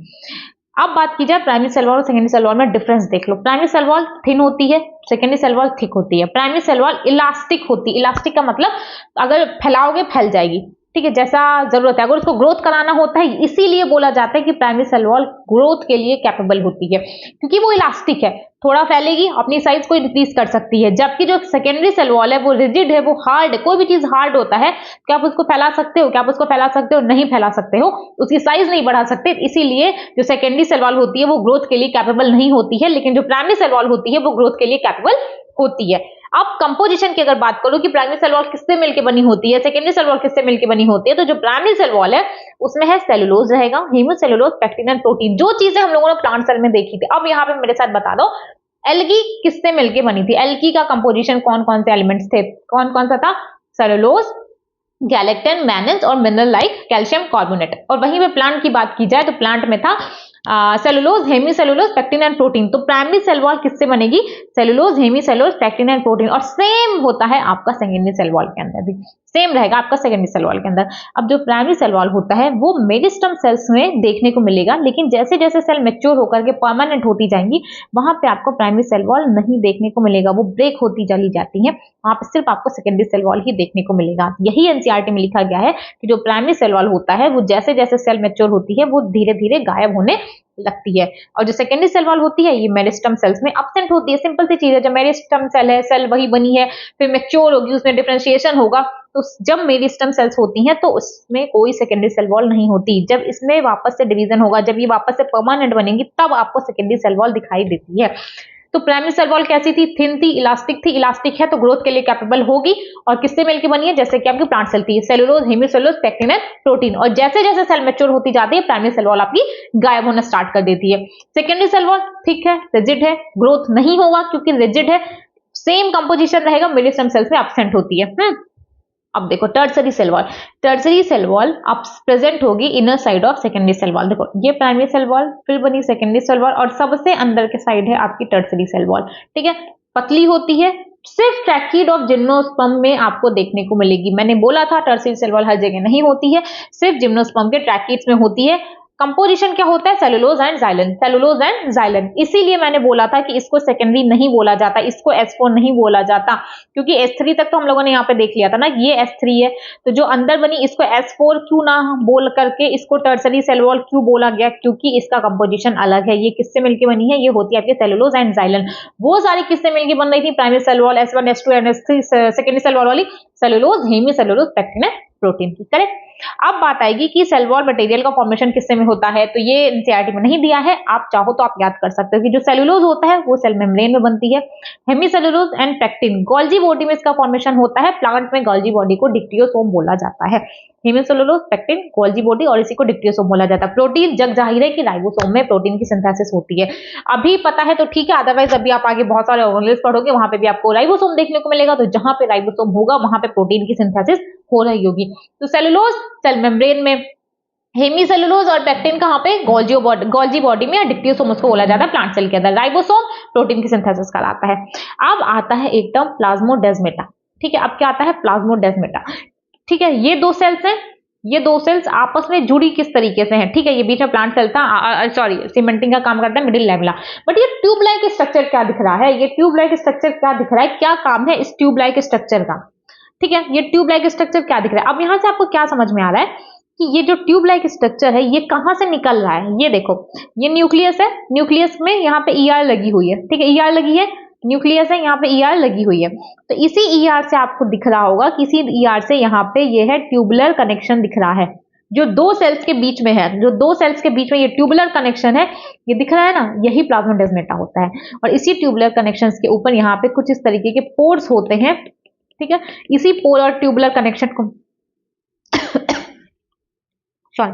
S1: अब बात की जाए प्राइमरी सेल वॉल और सेकेंडरी सेल वॉल में डिफरेंस देख लो। प्राइमरी सेल वॉल थिन होती है, सेकेंडरी सेल वॉल थिक होती है। प्राइमरी सेल वॉल इलास्टिक होती है, इलास्टिक का मतलब अगर फैलाओगे फैल जाएगी, ठीक है, जैसा जरूरत है। अगर उसको ग्रोथ कराना होता है, इसीलिए बोला जाता है कि प्राइमरी सेल वॉल ग्रोथ के लिए कैपेबल होती है क्योंकि वो इलास्टिक है, थोड़ा फैलेगी, अपनी साइज को इंक्रीज कर सकती है। जबकि जो सेकेंडरी सेल वॉल है वो रिजिड है, वो हार्ड है। कोई भी चीज हार्ड होता है, क्या आप उसको फैला सकते हो? क्या आप उसको फैला सकते हो? नहीं फैला सकते हो, उसकी साइज नहीं बढ़ा सकते। इसीलिए जो सेकेंडरी सेल वॉल होती है वो ग्रोथ के लिए कैपेबल नहीं होती है, लेकिन जो प्राइमरी सेल वॉल होती है वो ग्रोथ के लिए कैपेबल होती है। अब कंपोजिशन की अगर बात करो कि प्राइमरी सेल वॉल किससे मिलकर बनी होती है, सेकेंडरी सेल वॉल किससे मिलकर बनी होती है, तो जो प्राइमरी सेल वॉल है उसमें है सेलुलोज रहेगा, हेमोसेलुलोज, पेक्टिन एंड प्रोटीन, जो चीजें हम लोगों ने प्लांट सेल में देखी थी। अब यहाँ पे मेरे साथ बता दो एल्गी किससे मिलके बनी थी? एल्गी का कंपोजिशन कौन कौन से एलिमेंट्स थे? कौन कौन सा था? सेलुलोज, गैलेक्टन, मैनन्स और मिनरल लाइक कैल्शियम कार्बोनेट। और वहीं पे प्लांट की बात की जाए तो प्लांट में था cellulose, hemicellulose, pectin and protein. तो प्राइमरी सेल वॉल किससे बनेगी? Cellulose, hemicellulose, pectin and protein. और सेम होता है आपका सेकेंडरी सेल वॉल के अंदर भी, सेम रहेगा आपका सेकेंडरी सेल वॉल के अंदर। अब जो प्राइमरी सेल वॉल होता है वो मेरिस्टम सेल्स में देखने को मिलेगा, लेकिन जैसे जैसे सेल मैच्योर होकर के परमानेंट होती जाएंगी वहां पे आपको प्राइमरी सेल वॉल नहीं देखने को मिलेगा, वो ब्रेक होती चली जाती है, वहां पे सिर्फ आपको सेकेंडरी सेल वॉल ही देखने को मिलेगा। यही एनसीईआरटी में लिखा गया है कि जो प्राइमरी सेल वॉल होता है वो जैसे जैसे सेल मैच्योर होती है वो धीरे धीरे गायब होने लगती है, और जो सेकेंडरी सेल वॉल होती है ये मेरिस्टम सेल्स में एब्सेंट होती है। सिंपल सी चीज है, जब मेरिस्टम सेल है, सेल वही बनी है, फिर मैच्योर होगी, उसमें डिफरेंशिएशन होगा, तो जब मेरिस्टम सेल्स होती हैं तो उसमें कोई सेकेंडरी सेल वॉल नहीं होती। जब इसमें वापस से डिवीजन होगा, जब ये वापस से परमानेंट बनेंगी, तब आपको सेकेंडरी सेल वॉल दिखाई देती है। तो प्राइमरी सेल वॉल कैसी थी? थिन थी, इलास्टिक थी। इलास्टिक है तो ग्रोथ के लिए कैपेबल होगी, और किससे मिलकर बनी है? जैसे कि आपकी प्लांट सेल थी, cellulose, hemicellulose, pectin and protein. और जैसे जैसे सेल मैच्योर होती जाती है प्राइमरी सेल वॉल आपकी गायब होना स्टार्ट कर देती है। सेकेंडरी सेल वॉल थिक है, रिजिड है, ग्रोथ नहीं होगा क्योंकि रिजिड है, सेम कंपोजिशन रहेगा, मेरिस्टम सेल्स में एब्सेंट होती है। अब देखो tertiary cell wall, tertiary cell wall अब प्रेजेंट होगी inner side of secondary cell wall. देखो ये प्राइमरी सेल वॉल, फिर बनी सेकेंडरी सेल वॉल, और सबसे अंदर के साइड है आपकी टर्सरी सेल वॉल, ठीक है। पतली होती है, सिर्फ ट्रैकीड ऑफ जिम्नोस्पर्म में आपको देखने को मिलेगी। मैंने बोला था टर्सरी सेल वॉल हर जगह नहीं होती है, सिर्फ जिम्नोस्पर्म के ट्रैकीड्स में होती है। कंपोजिशन क्या होता है? Cellulose and xylan, cellulose and xylan. इसीलिए मैंने बोला था कि इसको सेकेंडरी नहीं बोला जाता, इसको S4 नहीं बोला जाता, क्योंकि S3 तक तो हम लोगों ने यहाँ पे देख लिया था ना, ये S3 है, तो जो अंदर बनी इसको S4 क्यों ना बोल करके इसको टर्सरी सेल वॉल क्यों बोला गया? क्योंकि इसका कंपोजिशन अलग है। ये किससे मिलकर बनी है? ये होती है आपके सेलुलोज एंड जाइलन। वो सारी किससे मिलकर बन रही थी? Primary cell wall, S1, S2 and S3, secondary cell wall वाली cellulose, hemicellulose, pectin and protein की। करेक्ट। अब बात आएगी कि सेल वॉल मटेरियल का फॉर्मेशन किससे में होता है, तो ये एनसीईआरटी में नहीं दिया है, आप चाहो तो आप याद कर सकते हो कि जो सेलुलोज होता है वो सेल मेम्ब्रेन में बनती है। Hemicellulose and pectin Golgi body में इसका फॉर्मेशन होता है। प्लांट में गोल्जी बॉडी को डिक्टियोसोम बोला जाता है। हेमीसेलुलोज, पेक्टिन, गोल्जी बॉडी और इसी को डिक्टियोसोम बोला जाता है। प्रोटीन जग जाहिर है कि राइबोसोम में प्रोटीन की सिंथेसिस होती है। अभी पता है तो ठीक है, अदरवाइज अभी आप आगे बहुत सारे ऑर्गेनेल्स पढ़ोगे वहां पे भी आपको राइबोसोम देखने को मिलेगा, तो जहां पे राइबोसोम होगा वहां पे प्रोटीन की सिंथेसिस हो रही होगी। तो सेलुलोज सेल मेम्ब्रेन में, हेमीसेलुलोज और पेक्टिन कहां पे, गोल्जी बॉडी में, या डिक्टियोसोम उसको बोला जाता है प्लांट सेल के अंदर। राइबोसोम प्रोटीन की सिंथेसिस कराता है। अब आता है एक टर्म प्लाज्मोडेस्माटा। ठीक है, अब क्या आता है, प्लाज्मोडेस्माटा। ठीक है, ये दो सेल्स हैं, ये दो सेल्स आपस में जुड़ी किस तरीके से हैं। ठीक है, ये बीच में प्लांट सेल था, सॉरी सीमेंटिंग का काम करता है मिडिल लेवला, बट ये ट्यूब लाइक स्ट्रक्चर क्या दिख रहा है, ये ट्यूब लाइक स्ट्रक्चर क्या दिख रहा है, क्या काम है इस ट्यूब लाइक स्ट्रक्चर का। ठीक है, ये ट्यूब लाइक स्ट्रक्चर क्या दिख रहा है। अब यहां से आपको क्या समझ में आ रहा है कि ये जो ट्यूब लाइक स्ट्रक्चर है ये कहां से निकल रहा है। ये देखो, ये न्यूक्लियस है, न्यूक्लियस में यहाँ पे ईआर लगी हुई है। ठीक है, ईआर लगी है, न्यूक्लियस है, यहाँ पे ईआर लगी हुई है। तो इसी ईआर से आपको दिख रहा होगा, किसी ईआर से यहाँ पे ये है ट्यूबुलर कनेक्शन दिख रहा है, जो दो सेल्स के बीच में है, जो दो सेल्स के बीच में ये ट्यूबुलर कनेक्शन है, ये दिख रहा है ना, यही प्लाज्मोडेस्माटा होता है। और इसी ट्यूबुलर कनेक्शंस के ऊपर यहाँ पे कुछ इस तरीके के पोर्स होते हैं। ठीक है, इसी पोर और ट्यूबुलर कनेक्शन को सॉरी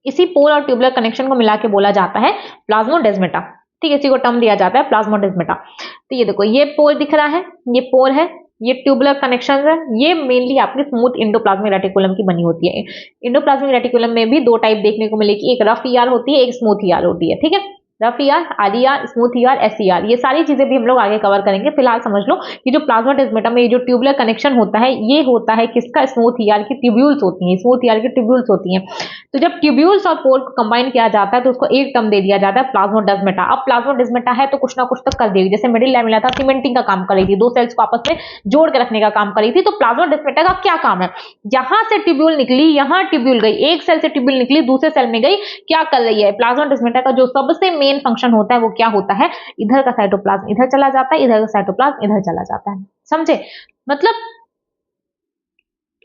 S1: इसी पोर और ट्यूबुलर कनेक्शन को मिला के बोला जाता है प्लाज्मोडेस्माटा। ठीक है, इसी को टर्म दिया जाता है प्लाज्मोडेस्माटा। तो ये देखो, ये पोर दिख रहा है, ये पोर है, ये ट्यूबुलर कनेक्शंस है, ये मेनली आपकी स्मूथ एंडोप्लाज्मिक रेटिकुलम की बनी होती है। एंडोप्लाज्मिक रेटिकुलम में भी दो टाइप देखने को मिलेगी, एक रफ ईआर होती है, एक स्मूथ ईआर होती है। ठीक है, rough ER, RER, smooth ER, SER, ये सारी चीजें भी हम लोग आगे कवर करेंगे। फिलहाल समझ लो कि जो प्लाज्मोडेस्माटा में ये जो ट्यूबुलर कनेक्शन होता है ये होता है किसका, स्मूथ ईआर की ट्यूब्यूल्स होती हैं, स्मूथ ईआर की ट्यूब्यूल्स होती हैं। तो जब ट्यूब्यूल्स और पोर को कंबाइन किया जाता है तो उसको एक टर्म दे दिया जाता है प्लाज्मोडेस्माटा। अब प्लाज्मोडेस्माटा है तो कुछ ना कुछ तक कर देगी, जैसे मिडिल लैमेला था, सीमेंटिंग का काम कर रही थी, दो सेल्स को आपस में जोड़ के रखने का काम कर रही थी। तो प्लाज्मोडेस्माटा का क्या काम है, यहां से ट्यूब्यूल निकली, यहां ट्यूब्यूल गई, एक सेल से ट्यूब्यूल निकली दूसरे सेल में गई, क्या कर रही है। प्लाज्मोडेस्माटा का जो सबसे मेन फंक्शन होता है वो क्या होता है, इधर का साइटोप्लाज्म इधर चला जाता है, इधर का साइटोप्लाज्म इधर चला जाता है। समझे, मतलब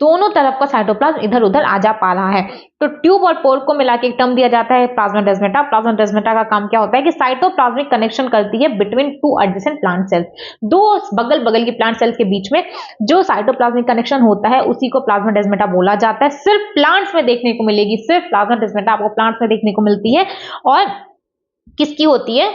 S1: दोनों तरफ का साइटोप्लाज्म इधर उधर आ जा पा रहा है। तो ट्यूब और पोर को मिला के एक टर्म दिया जाता है प्लाज्मोडेस्माटा। प्लाज्मोडेस्माटा का काम क्या होता है कि साइटोप्लाज्मिक कनेक्शन करती है between two adjacent plant cells, दो बगल बगल की प्लांट सेल्स के बीच में जो साइटोप्लाज्मिक कनेक्शन होता है उसी को प्लाज्मोडेस्माटा बोला जाता है। सिर्फ प्लांट्स में देखने को मिलेगी, सिर्फ प्लाज्मोडेस्माटा आपको प्लांट्स में देखने को मिलती है। और किसकी होती है,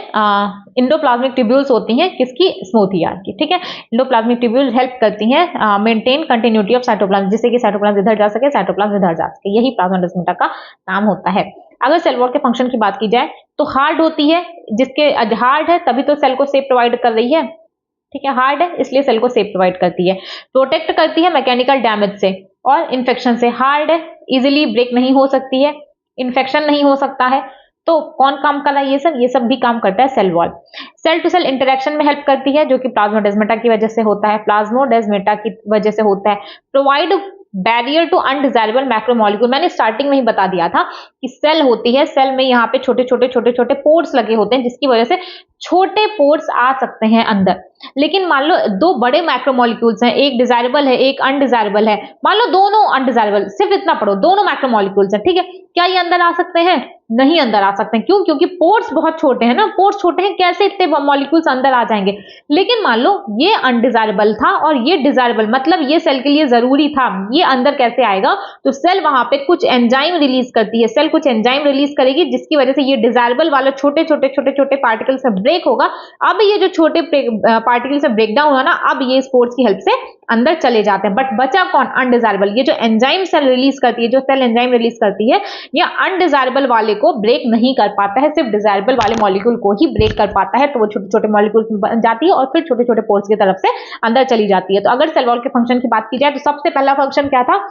S1: इंडोप्लाज्मिक ट्यूब्यूल्स होती हैं, किसकी, स्मूथ ईआर की। ठीक है, इंडोप्लाज्मिक ट्यूब्यूल्स हेल्प करती हैं मेंटेन कंटिन्यूटी ऑफ साइटोप्लाज्म, जिससे कि साइटोप्लाज्म इधर जा सके, साइटोप्लाज्म इधर जा सके, यही प्लाज्मोडेस्माटा का काम होता है। अगर सेल वॉल के फंक्शन की बात की जाए तो हार्ड होती है, जिसके हार्ड है तभी तो सेल को सेफ प्रोवाइड कर रही है। ठीक है, हार्ड है इसलिए सेल को सेफ प्रोवाइड करती है, प्रोटेक्ट करती है मैकेनिकल डैमेज से और इन्फेक्शन से। हार्ड है, इजिली ब्रेक नहीं हो सकती है, इन्फेक्शन नहीं हो सकता है। तो कौन काम कर रहा है, ये सब भी काम करता है cell wall. Cell to cell interaction में हेल्प करती है, जो कि प्लाज्मोडेस्माटा की वजह से होता है, प्लाज्मोडेस्माटा की वजह से होता है। Provide barrier to undesirable macromolecule, मैंने स्टार्टिंग में ही बता दिया था कि सेल होती है, सेल में यहाँ पे छोटे छोटे पोर्स लगे होते हैं, जिसकी वजह से छोटे पोर्स आ सकते हैं अंदर। लेकिन मान लो दो बड़े मैक्रोमोलिक्यूल्स हैं, एक डिजायरेबल है एक अनडिजायरेबल है, मान लो दोनों अनडिजायरेबल, सिर्फ इतना पढ़ो, दोनों मैक्रोमोलिक्यूल्स हैं। ठीक है, क्या ये अंदर आ सकते हैं, नहीं अंदर आ सकते हैं। क्यों, क्योंकि पोर्स बहुत छोटे हैं ना, पोर्स छोटे हैं, कैसे इतने मॉलिक्यूल्स अंदर आ जाएंगे। लेकिन मान लो ये अनडिजायरेबल था और ये डिजायरेबल, मतलब ये सेल के लिए जरूरी था, ये अंदर कैसे आएगा, तो सेल वहां पे कुछ एंजाइम रिलीज करती है, सेल कुछ एंजाइम रिलीज करेगी जिसकी वजह से ये डिजायरेबल वाला छोटे छोटे पार्टिकल से ब्रेक होगा। अब ये जो छोटे पार्टिकल से ब्रेकडाउन हुआ ना, अब ये स्पोर्स की हेल्प से अंदर चले जाते हैं। बट बचा कौन, अनडिजायरेबल। ये जो एंजाइम सेल रिलीज करती है, जो सेल एंजाइम रिलीज करती है, ये अनडिजायरेबल वाले को ब्रेक नहीं कर पाता है, सिर्फ डिजायरेबल वाले मॉलिक्यूल को ही ब्रेक कर पाता है। तो वो छोटे छोटे मॉलिक्यूल बन जाती है और फिर छोटे छोटे पोर्स की तरफ से अंदर चली जाती है। तो अगर सेल वॉल के फंक्शन की बात की जाए तो सबसे पहला फंक्शन क्या था,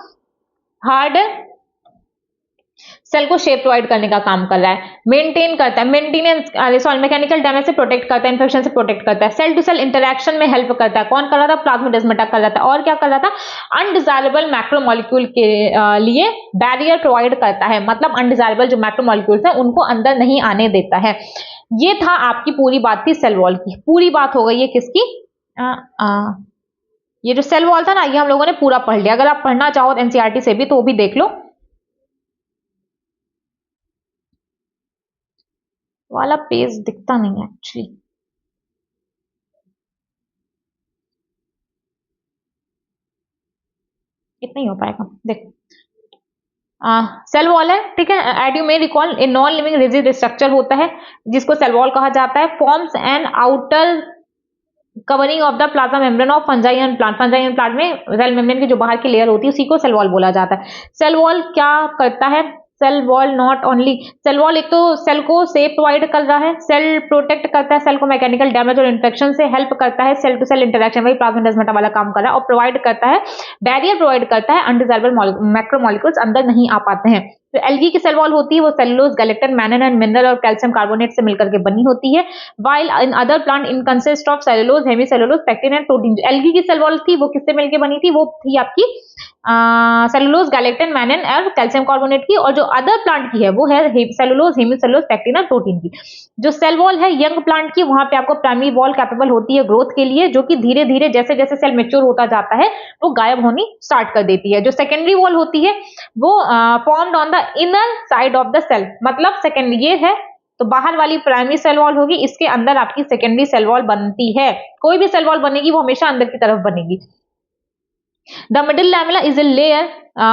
S1: हार्ड सेल को शेप प्रोवाइड करने का काम कर रहा है, मेंटेन करता है, मैकेनिकल डैमेज से प्रोटेक्ट करता है, इन्फेक्शन से प्रोटेक्ट करता है, सेल टू सेल इंटरेक्शन में हेल्प करता है। कौन कर रहा था, प्लाज्मोडेस्माटा कर रहा था। और क्या कर रहा था, अनडिजायरेबल मैक्रोमोलिक्यूल के लिए बैरियर प्रोवाइड करता है, मतलब अनडिजायरेबल जो मैक्रोमोलिक्यूल्स हैं उनको अंदर नहीं आने देता है। ये था आपकी पूरी बात थी सेल वॉल की। पूरी बात हो गई है किसकी, ये जो सेल वॉल था ना, ये हम लोगों ने पूरा पढ़ लिया। अगर आप पढ़ना चाहो एनसीईआरटी से भी तो वो भी देख लो। वाला पेज दिखता नहीं है एक्चुअली, इतना ही हो पाएगा। देख, सेल वॉल है, ठीक है। As you may recall a non living rigid structure होता है जिसको सेल वॉल कहा जाता है। Forms and outer covering of the plasma membrane of fungi and plant. Fungi and plant में सेल मेम्ब्रेन की जो बाहर की लेयर होती है उसी को सेल वॉल बोला जाता है। सेल वॉल क्या करता है? Cell wall not only, cell wall एक तो सेल को सेफ प्रोवाइड कर रहा है, सेल प्रोटेक्ट करता है, सेल को मैकेनिकल डैमेज और इन्फेक्शन से हेल्प करता है, सेल टू सेल इंटरेक्शन, वही प्लाज्माडेस्माटा वाला काम कर रहा है, और प्रोवाइड करता है, बैरियर प्रोवाइड करता है, अनडिजायरेबल मैक्रोमोलिक्यूल्स अंदर नहीं आ पाते हैं। तो एल्गी की सेल वॉल होती है वो सेलुलोज, गैलेक्टन, मैनन एंड मिनरल और कैल्शियम कार्बोनेट से मिलकर के बनी होती है। While in other plant in consist of cellulose, hemicellulose, pectin and protein. जो एल्गी की सेल वॉल थी वो किससे मिलकर बनी थी? वो थी आपकी सेलुलोज, गैलेक्टन, मैनन और कैल्शियम कार्बोनेट की। और जो अदर प्लांट की है वो है सेलुलोज, हेमीसेलुलोज, पेक्टिन और प्रोटीन की। जो सेल वॉल है यंग प्लांट की, वहां पे आपको प्राइमरी वॉल कैपेबल होती है ग्रोथ के लिए, जो कि धीरे धीरे जैसे जैसे सेल मेच्योर होता जाता है वो गायब होनी स्टार्ट कर देती है। जो सेकेंडरी वॉल होती है वो formed on the inner side of the cell, मतलब सेकेंड ये है तो बाहर वाली प्राइमरी सेल वॉल होगी, इसके अंदर आपकी सेकेंडरी सेल वॉल बनती है। कोई भी सेल वॉल बनेगी वो हमेशा अंदर की तरफ बनेगी। The middle lamella is a layer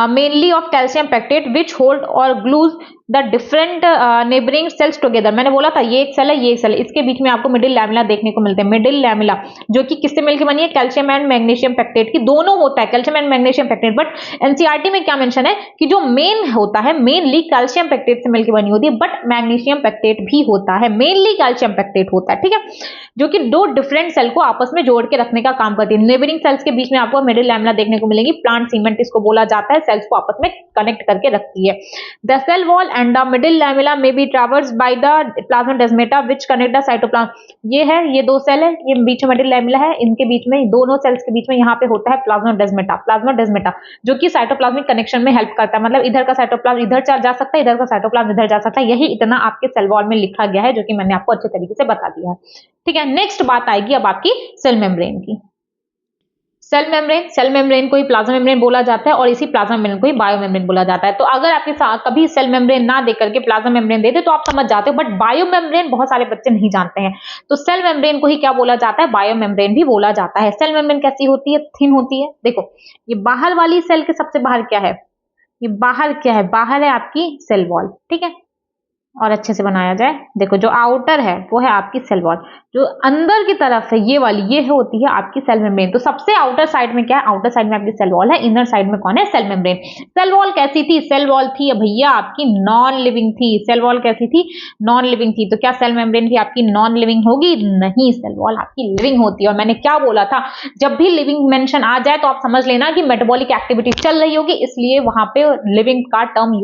S1: mainly of calcium pectate which hold or glues the different neighboring cells together। मैंने बोला था ये एक सेल है, ये एक सेल है, इसके बीच में आपको मिडिल लैमेला देखने को मिलते हैं। मिडिल लैमेला जो कि किससे मिलकर बनी है? कैल्शियम एंड मैग्नीशियम पेक्टेट की, दोनों होता है calcium and magnesium pectate. But NCERT में क्या मेंशन है कि जो मेन होता है मेनली कैल्शियम पेक्टेट से मिलकर बनी होती है, बट मैग्नीशियम पेक्टेट भी होता है, मेनली कैल्शियम पेक्टेट होता है, ठीक है, जो कि दो डिफरेंट सेल को आपस में जोड़ के रखने का काम करती है। नेबरिंग सेल्स के बीच में आपको मिडिल लैमेला देखने को मिलेगी। प्लांट सीमेंट इसको बोला जाता है, सेल्स को आपस में कनेक्ट करके रखती है। The cell wall and the middle lamella में be traversed by the plasmodesmata which connect the cytoplasm. ये है, ये दो सेल है, ये बीच में मिडिल लैमेला है, इनके बीच में दोनों सेल्स के बीच में यहाँ पे होता है प्लाज्माडेस्माटा। प्लाज्माडेस्माटा जो कि साइटोप्लाज्मिक कनेक्शन में हेल्प करता है, मतलब इधर का साइटोप्लाज्म इधर जा सकता है, इधर का साइटोप्लाज्म इधर जा सकता है। यही इतना आपके सेल वॉल में लिखा गया है जो कि मैंने आपको अच्छे तरीके से बता दिया है, ठीक है। नेक्स्ट बात आएगी अब आपकी सेल मेम्ब्रेन की। सेल मेम्ब्रेन को ही प्लाज्मा मेम्ब्रेन बोला जाता है और इसी प्लाज्मा मेम्ब्रेन को ही बायो मेम्ब्रेन बोला जाता है। तो अगर आपके साथ कभी सेल मेम्ब्रेन ना देकर के प्लाज्मा मेम्ब्रेन दे दे तो आप समझ जाते हो, बट बायो मेम्ब्रेन बहुत सारे बच्चे नहीं जानते हैं। तो सेल मेम्ब्रेन को ही क्या बोला जाता है? बायो मेम्ब्रेन भी बोला जाता है। सेल मेम्ब्रेन कैसी होती है? थिन होती है। देखो ये बाहर वाली सेल के सबसे बाहर क्या है? ये बाहर क्या है? बाहर है आपकी सेल वॉल, ठीक है, और अच्छे से बनाया जाए। देखो जो आउटर है वो है आपकी सेल वॉल, जो अंदर की तरफ है ये वाली, ये होती है आपकी सेल मेम्ब्रेन। तो सबसे आउटर साइड में क्या है? आउटर साइड में आपकी सेल वॉल है, इनर साइड में कौन है? Cell membrane. सेल वॉल कैसी थी? सेल वॉल थी भैया आपकी नॉन लिविंग थी। सेल वॉल कैसी थी? नॉन लिविंग थी। तो क्या सेल मेम्ब्रेन भी आपकी नॉन लिविंग होगी? नहीं, सेल वॉल आपकी लिविंग होती है। और मैंने क्या बोला था, जब भी लिविंग मेंशन आ जाए तो आप समझ लेना कि मेटाबॉलिक एक्टिविटी चल रही होगी, इसलिए वहां पे लिविंग का टर्म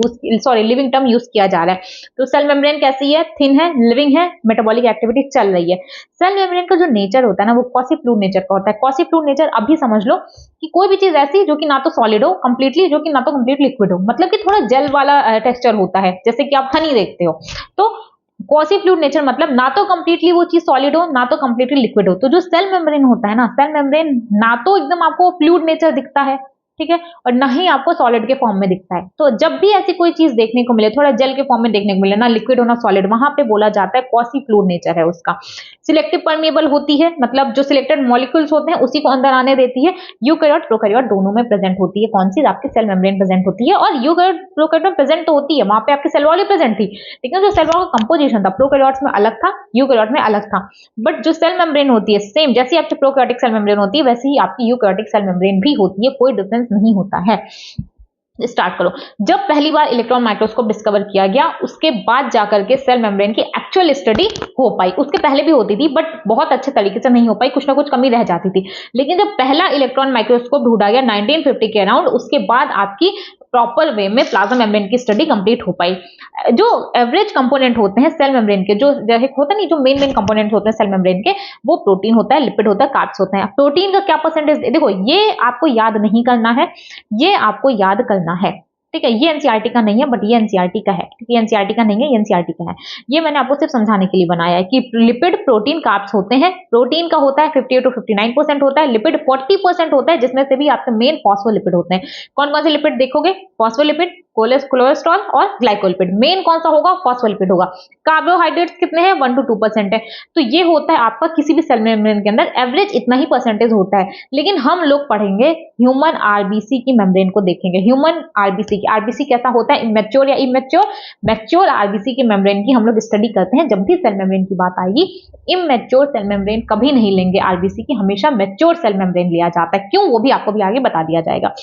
S1: लिविंग टर्म यूज किया जा रहा है। तो सेल मेम्ब्रेन कैसी है? थिन है, लिविंग है, मेटाबॉलिक एक्टिविटी चल रही है। सेल मेम्ब्रेन का जो नेचर होता है ना वो क्वासी फ्लूइड नेचर का होता है। क्वासी फ्लूइड नेचर अभी समझ लो कि कोई भी चीज ऐसी जो कि ना तो सॉलिड हो कंप्लीटली, जो कि ना तो कंप्लीट लिक्विड हो, मतलब कि थोड़ा जेल वाला टेक्सचर होता है, जैसे कि आप हनी देखते हो। तो क्वासी फ्लूइड नेचर मतलब ना तो कंप्लीटली वो चीज सॉलिड हो ना तो कंप्लीटली लिक्विड हो। तो जो सेल मेम्ब्रेन होता है ना, सेल मेम्ब्रेन ना तो एकदम आपको फ्लूइड नेचर दिखता है, ठीक है, और ना ही आपको सॉलिड के फॉर्म में दिखता है। तो जब भी ऐसी कोई चीज देखने को मिले, थोड़ा जेल के फॉर्म में देखने को मिले, ना लिक्विड हो ना सॉलिड, वहां पे बोला जाता है क्वासी फ्लूइड नेचर है उसका। सिलेक्टिव परमेबल होती है, मतलब जो सिलेक्टेड मॉलिक्यूल्स होते हैं उसी को अंदर आने देती है। यूकैरियोट प्रोकैरियोट दोनों में प्रेजेंट होती है। कौन सी? आपकी सेल मेम्ब्रेन प्रेजेंट होती है। और यूकैरियोट प्रोकैरियोट में प्रेजेंट तो होती है, वहां पे आपकी सेल वॉल ही प्रेजेंट थी, लेकिन जो सेल वॉल का कंपोजिशन था प्रोकैरियोट्स में अलग था, यूकैरियोट में अलग था। बट जो सेल मेम्ब्रेन होती है सेम जैसी आपकी प्रोकैरियोटिक सेल मेम्ब्रेन होती है वैसे ही आपकी यूकैरियोटिक सेल मेम्ब्रेन भी होती है, कोई डिफरेंस नहीं होता है। स्टार्ट करो। जब पहली बार इलेक्ट्रॉन माइक्रोस्कोप डिस्कवर किया गया उसके बाद जाकर के सेल मेम्ब्रेन की एक्चुअल स्टडी हो पाई। उसके पहले भी होती थी बट बहुत अच्छे तरीके से नहीं हो पाई, कुछ ना कुछ कमी रह जाती थी। लेकिन जब पहला इलेक्ट्रॉन माइक्रोस्कोप ढूंढा गया 1950 के अराउंड, उसके बाद आपकी प्रॉपर वे में प्लाज्मा मेम्ब्रेन की स्टडी कंप्लीट हो पाई। जो एवरेज कंपोनेंट होते हैं सेल मेम्ब्रेन के, जो होता नहीं, जो मेन कंपोनेंट होते हैं सेल मेम्ब्रेन के, वो प्रोटीन होता है, लिपिड होता है, कार्ब्स होते हैं। प्रोटीन का क्या परसेंटेज? देखो ये आपको याद नहीं करना है, ये आपको याद करना है। ठीक है, ये एनसीईआरटी का नहीं है, बट ये एनसीईआरटी का है। ठीक है, एनसीईआरटी का नहीं है, ये एनसीईआरटी का है। ये मैंने आपको सिर्फ समझाने के लिए बनाया है कि लिपिड, प्रोटीन, कार्ब्स होते हैं। प्रोटीन का होता है 58 to 59% होता है, लिपिड 40% होता है, जिसमें से भी आपके मेन फॉस्फोलिपिड होते हैं। कौन कौन से लिपिड देखोगे? फॉस्फोलिपिड, कोलेस्ट्रॉल और ग्लाइकोलिपिड। मेन कौन सा होगा? फॉस्फोलिपिड होगा। कार्बोहाइड्रेट्स कितने हैं? 1 to 2% है। तो ये होता है आपका किसी भी सेल मेम्ब्रेन के अंदर एवरेज इतना ही परसेंटेज होता है। लेकिन हम लोग पढ़ेंगे ह्यूमन आरबीसी की मेम्ब्रेन को देखेंगे। ह्यूमन आरबीसी की, आरबीसी कैसा होता है, इमेच्योर या इमेच्योर? मैच्योर आरबीसी की मेम्ब्रेन की हम लोग स्टडी करते हैं जब भी सेल मेम्ब्रेन की बात आएगी। इमेच्योर सेल मेम्ब्रेन कभी नहीं लेंगे आरबीसी की, हमेशा मैच्योर सेल मेम्ब्रेन लिया जाता है। क्यों, वो भी आपको भी आगे बता दिया जाएगा।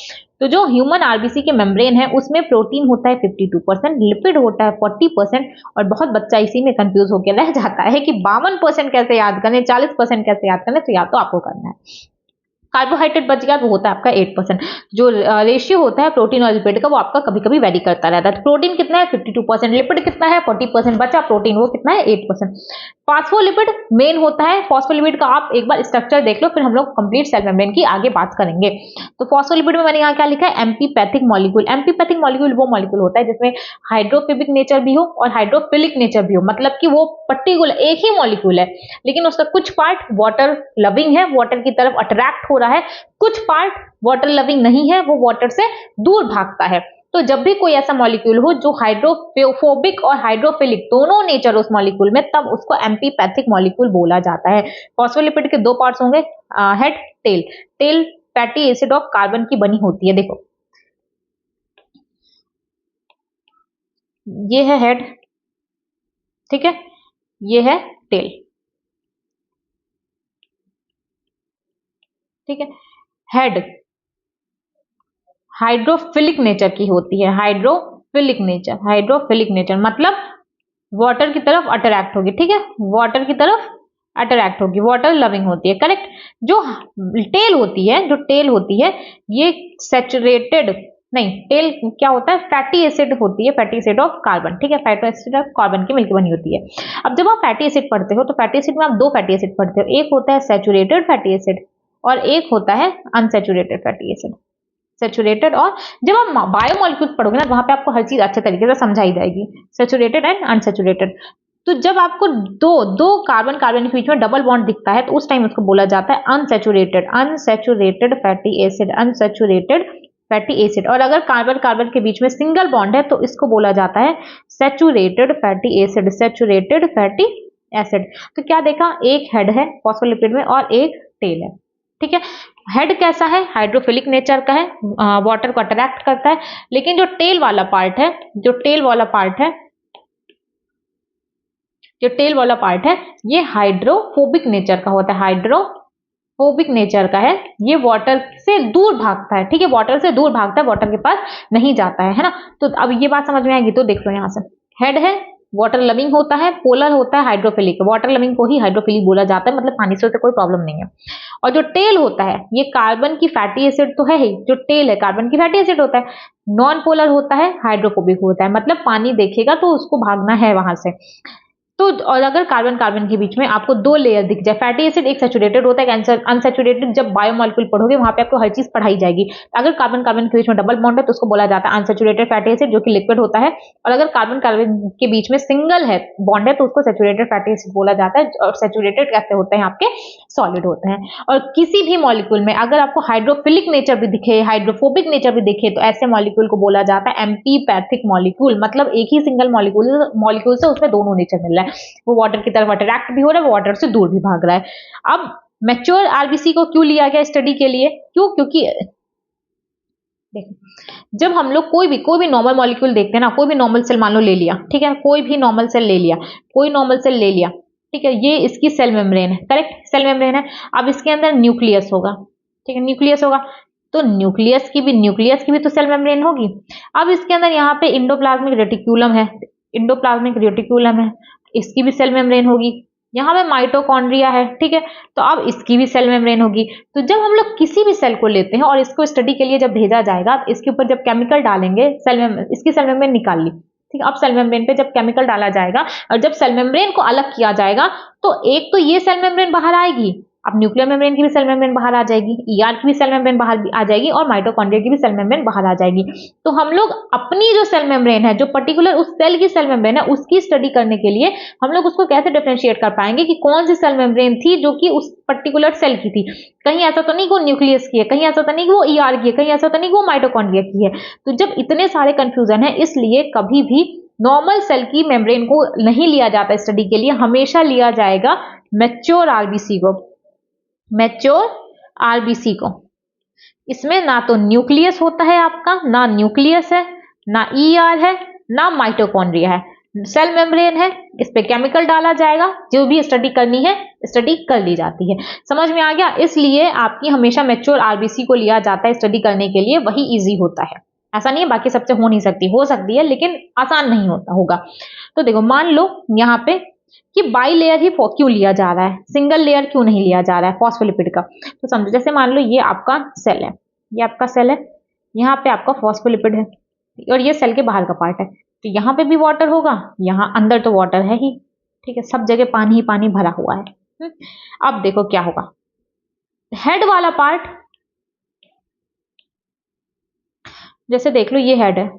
S1: तो जो ह्यूमन आरबीसी के मेम्ब्रेन है उसमें प्रोटीन होता है 52%, लिपिड होता है 40%, और बहुत बच्चा इसी में कंफ्यूज होकर रह जाता है कि 52% कैसे याद करें, 40% कैसे याद करें। तो याद तो आपको करना है। कार्बोहाइड्रेट बच गया, वो होता है आपका 8%। जो रेशियो होता है प्रोटीन और लिपिड का वो आपका कभी कभी वेरी करता रहता है। तो प्रोटीन कितना है? 52%, लिपिड कितना है? 40%, बचा प्रोटीन वो कितना है? 8%। फॉस्फोलिपिड मेन होता है। फॉस्फोलिपिड का आप एक बार स्ट्रक्चर देख लो, फिर हम लोग कंप्लीट सेल मेम्ब्रेन की आगे बात करेंगे। तो फॉस्फोलिपिड में मैंने यहाँ क्या लिखा है? Amphipathic molecule. एम्फीपैथिक मॉलिक्यूल वो मॉलिक्यूल होता है जिसमें हाइड्रोफोबिक नेचर भी हो और हाइड्रोफिलिक नेचर भी हो, मतलब कि वो पर्टिकुलर एक ही मॉलिक्यूल है लेकिन उसका कुछ पार्ट वाटर लविंग है, वाटर की तरफ अट्रैक्ट हो रहा है, कुछ पार्ट वाटर लविंग नहीं है, वो वाटर से दूर भागता है। तो जब भी कोई ऐसा मॉलिक्यूल हो जो हाइड्रोफोबिक और हाइड्रोफिलिक दोनों नेचर उस मॉलिक्यूल में, तब उसको एम्फीपैथिक मॉलिक्यूल बोला जाता है। फॉस्फोलिपिड के दो पार्ट्स होंगे, head, tail. Tail fatty acid और कार्बन की बनी होती है। देखो ये है हेड, ठीक है, ये है टेल, ठीक है। हेड हाइड्रोफिलिक नेचर की होती है, हाइड्रोफिलिक नेचर, हाइड्रोफिलिक नेचर मतलब वाटर की तरफ अट्रैक्ट होगी, ठीक है, वाटर की तरफ अट्रैक्ट होगी, वाटर लविंग होती है, करेक्ट। जो टेल होती है, जो टेल होती है ये सैचुरेटेड नहीं, टेल क्या होता है? फैटी एसिड होती है, फैटी एसिड ऑफ कार्बन, ठीक है, फैटी एसिड ऑफ कार्बन की मिलकर बनी होती है। अब जब आप फैटी एसिड पढ़ते हो तो फैटी एसिड में आप दो फैटी एसिड पढ़ते हो, एक होता है सैचुरेटेड फैटी एसिड और एक होता है अनसैचुरेटेड फैटी एसिड। सैचुरेटेड, और जब आप बायोमोलिक्यूल्स पढ़ोगे ना वहां पे आपको हर चीज अच्छे तरीके से समझाई जाएगी, सैचुरेटेड एंड अनसैचुरेटेड। तो जब आपको दो दो कार्बन कार्बन के बीच में डबल बॉन्ड दिखता है तो उस टाइम उसको बोला जाता है unsaturated, unsaturated fatty acid, unsaturated fatty acid. और अगर कार्बन कार्बन के बीच में सिंगल बॉन्ड है तो इसको बोला जाता है saturated fatty acid, saturated fatty acid. तो क्या देखा, एक हेड है फॉस्फोलिपिड में और एक टेल है, ठीक है। हेड कैसा है? हाइड्रोफिलिक नेचर का है, वाटर को अट्रैक्ट करता है। लेकिन जो टेल वाला पार्ट है, जो टेल वाला पार्ट है, जो टेल वाला पार्ट है ये हाइड्रोफोबिक नेचर का होता है, हाइड्रोफोबिक नेचर का है। ये वाटर से दूर भागता है, ठीक है, वाटर से दूर भागता है, वाटर के पास नहीं जाता है ना। तो अब ये बात समझ में आएगी, तो देख लो यहां से हेड है, वाटर लविंग होता है, पोलर होता है, हाइड्रोफिलिक। वाटर लविंग को ही हाइड्रोफिलिक बोला जाता है, मतलब पानी से कोई प्रॉब्लम नहीं है। और जो टेल होता है ये कार्बन की फैटी एसिड तो है ही, जो टेल है कार्बन की फैटी एसिड होता है, नॉन पोलर होता है, हाइड्रोफोबिक होता है, मतलब पानी देखेगा तो उसको भागना है वहां से। तो और अगर कार्बन कार्बन के बीच में आपको दो लेयर दिख जाए, फैटी एसिड एक सैचुरेटेड होता है, अनसैचुरेटेड, जब बायोमोलिक्यूल पढ़ोगे वहां पे आपको हर चीज पढ़ाई जाएगी। अगर कार्बन कार्बन के बीच में डबल बॉन्ड है तो उसको बोला जाता है अनसैचुरेटेड फैटी एसिड, जो कि लिक्विड होता है। और अगर कार्बन कार्बन के बीच में सिंगल है बॉन्ड है तो उसको सैचुरेटेड फैटी एसिड बोला जाता है। और सैचुरेटेड कैसे होते हैं? आपके सॉलिड होते हैं। और किसी भी मॉलिक्यूल में अगर आपको हाइड्रोफिलिक नेचर भी दिखे, हाइड्रोफोबिक नेचर भी दिखे, तो ऐसे मॉलिक्यूल को बोला जाता है एम्फीपैथिक मॉलिक्यूल, मतलब एक ही सिंगल मॉलिक्यूल से उसमें दोनों नेचर मिल रहा है, वो वाटर की तरफ अट्रैक्ट भी हो रहा है, वो वाटर से दूर भी भाग रहा है। अब मैच्योर आरबीसी को क्यों लिया गया स्टडी के लिए? क्यों? क्योंकि देखो जब हम लोग कोई भी नॉर्मल मॉलिक्यूल देखते हैं ना, कोई भी नॉर्मल सेल मान लो ले लिया, ठीक है, कोई भी नॉर्मल सेल ले लिया, कोई नॉर्मल सेल ले लिया, ठीक है, ये इसकी सेल मेम्ब्रेन है, करेक्ट, सेल मेम्ब्रेन है। अब इसके अंदर न्यूक्लियस होगा, ठीक है, न्यूक्लियस होगा, तो न्यूक्लियस की भी तो सेल मेम्ब्रेन होगी। अब इसके अंदर यहाँ पे इंडोप्लाज्मिक रेटिक्यूलम है, इंडोप्लाज्मिक रेटिक्यूलम है, इसकी भी सेल मेम्ब्रेन होगी। यहाँ पे माइटोकॉन्ड्रिया है, ठीक है, तो अब इसकी भी सेल मेम्ब्रेन होगी। तो जब हम लोग किसी भी सेल को लेते हैं और इसको स्टडी के लिए जब भेजा जाएगा, इसके ऊपर जब केमिकल डालेंगे, इसकी सेल मेम्ब्रेन निकाल ली, ठीक है। अब सेल मेम्ब्रेन पे जब केमिकल डाला जाएगा और जब सेल मेम्ब्रेन को अलग किया जाएगा तो एक तो ये सेल मेम्ब्रेन बाहर आएगी, अब न्यूक्लियर मेम्ब्रेन की भी सेल मेम्ब्रेन बाहर आ जाएगी, ईआर की भी सेल मेम्ब्रेन बाहर आ जाएगी और माइटोकॉन्ड्रिया की भी सेल मेम्ब्रेन बाहर आ जाएगी। तो हम लोग अपनी जो सेल मेम्ब्रेन है, जो पर्टिकुलर उस सेल की सेल मेम्ब्रेन है, उसकी स्टडी करने के लिए हम लोग उसको कैसे डिफरेंशिएट कर पाएंगे कि कौन सी सेल मेम्ब्रेन थी जो कि उस पर्टिकुलर सेल की थी। कहीं ऐसा तो नहीं कि वो न्यूक्लियस की है, कहीं ऐसा तो नहीं कि वो ईआर की है, कहीं ऐसा तो नहीं कि वो माइटोकॉन्ड्रिया की है। तो जब इतने सारे कंफ्यूजन है, इसलिए कभी भी नॉर्मल सेल की मेम्ब्रेन को नहीं लिया जाता स्टडी के लिए, हमेशा लिया जाएगा मैच्योर आरबीसी को, मैच्योर आरबीसी को। इसमें ना तो न्यूक्लियस होता है आपका, ना न्यूक्लियस है, ना ईआर है, ना माइटोकॉन्ड्रिया है, सेल मेम्ब्रेन है, इस पे केमिकल डाला जाएगा, जो भी स्टडी करनी है स्टडी कर ली जाती है। समझ में आ गया? इसलिए आपकी हमेशा मैच्योर आरबीसी को लिया जाता है स्टडी करने के लिए, वही इजी होता है। ऐसा नहीं है बाकी सबसे हो नहीं सकती, हो सकती है लेकिन आसान नहीं होगा। तो देखो मान लो यहाँ पे कि बाई लेयर ही क्यों लिया जा रहा है, सिंगल लेयर क्यों नहीं लिया जा रहा है फॉस्फोलिपिड का। तो समझो जैसे मान लो ये आपका सेल है, ये आपका सेल है, यहाँ पे आपका फॉस्फोलिपिड है और ये सेल के बाहर का पार्ट है। तो यहाँ पे भी वाटर होगा, यहाँ अंदर तो वाटर है ही, ठीक है, सब जगह पानी ही पानी भरा हुआ है। अब देखो क्या होगा, हेड वाला पार्ट, जैसे देख लो ये हेड है,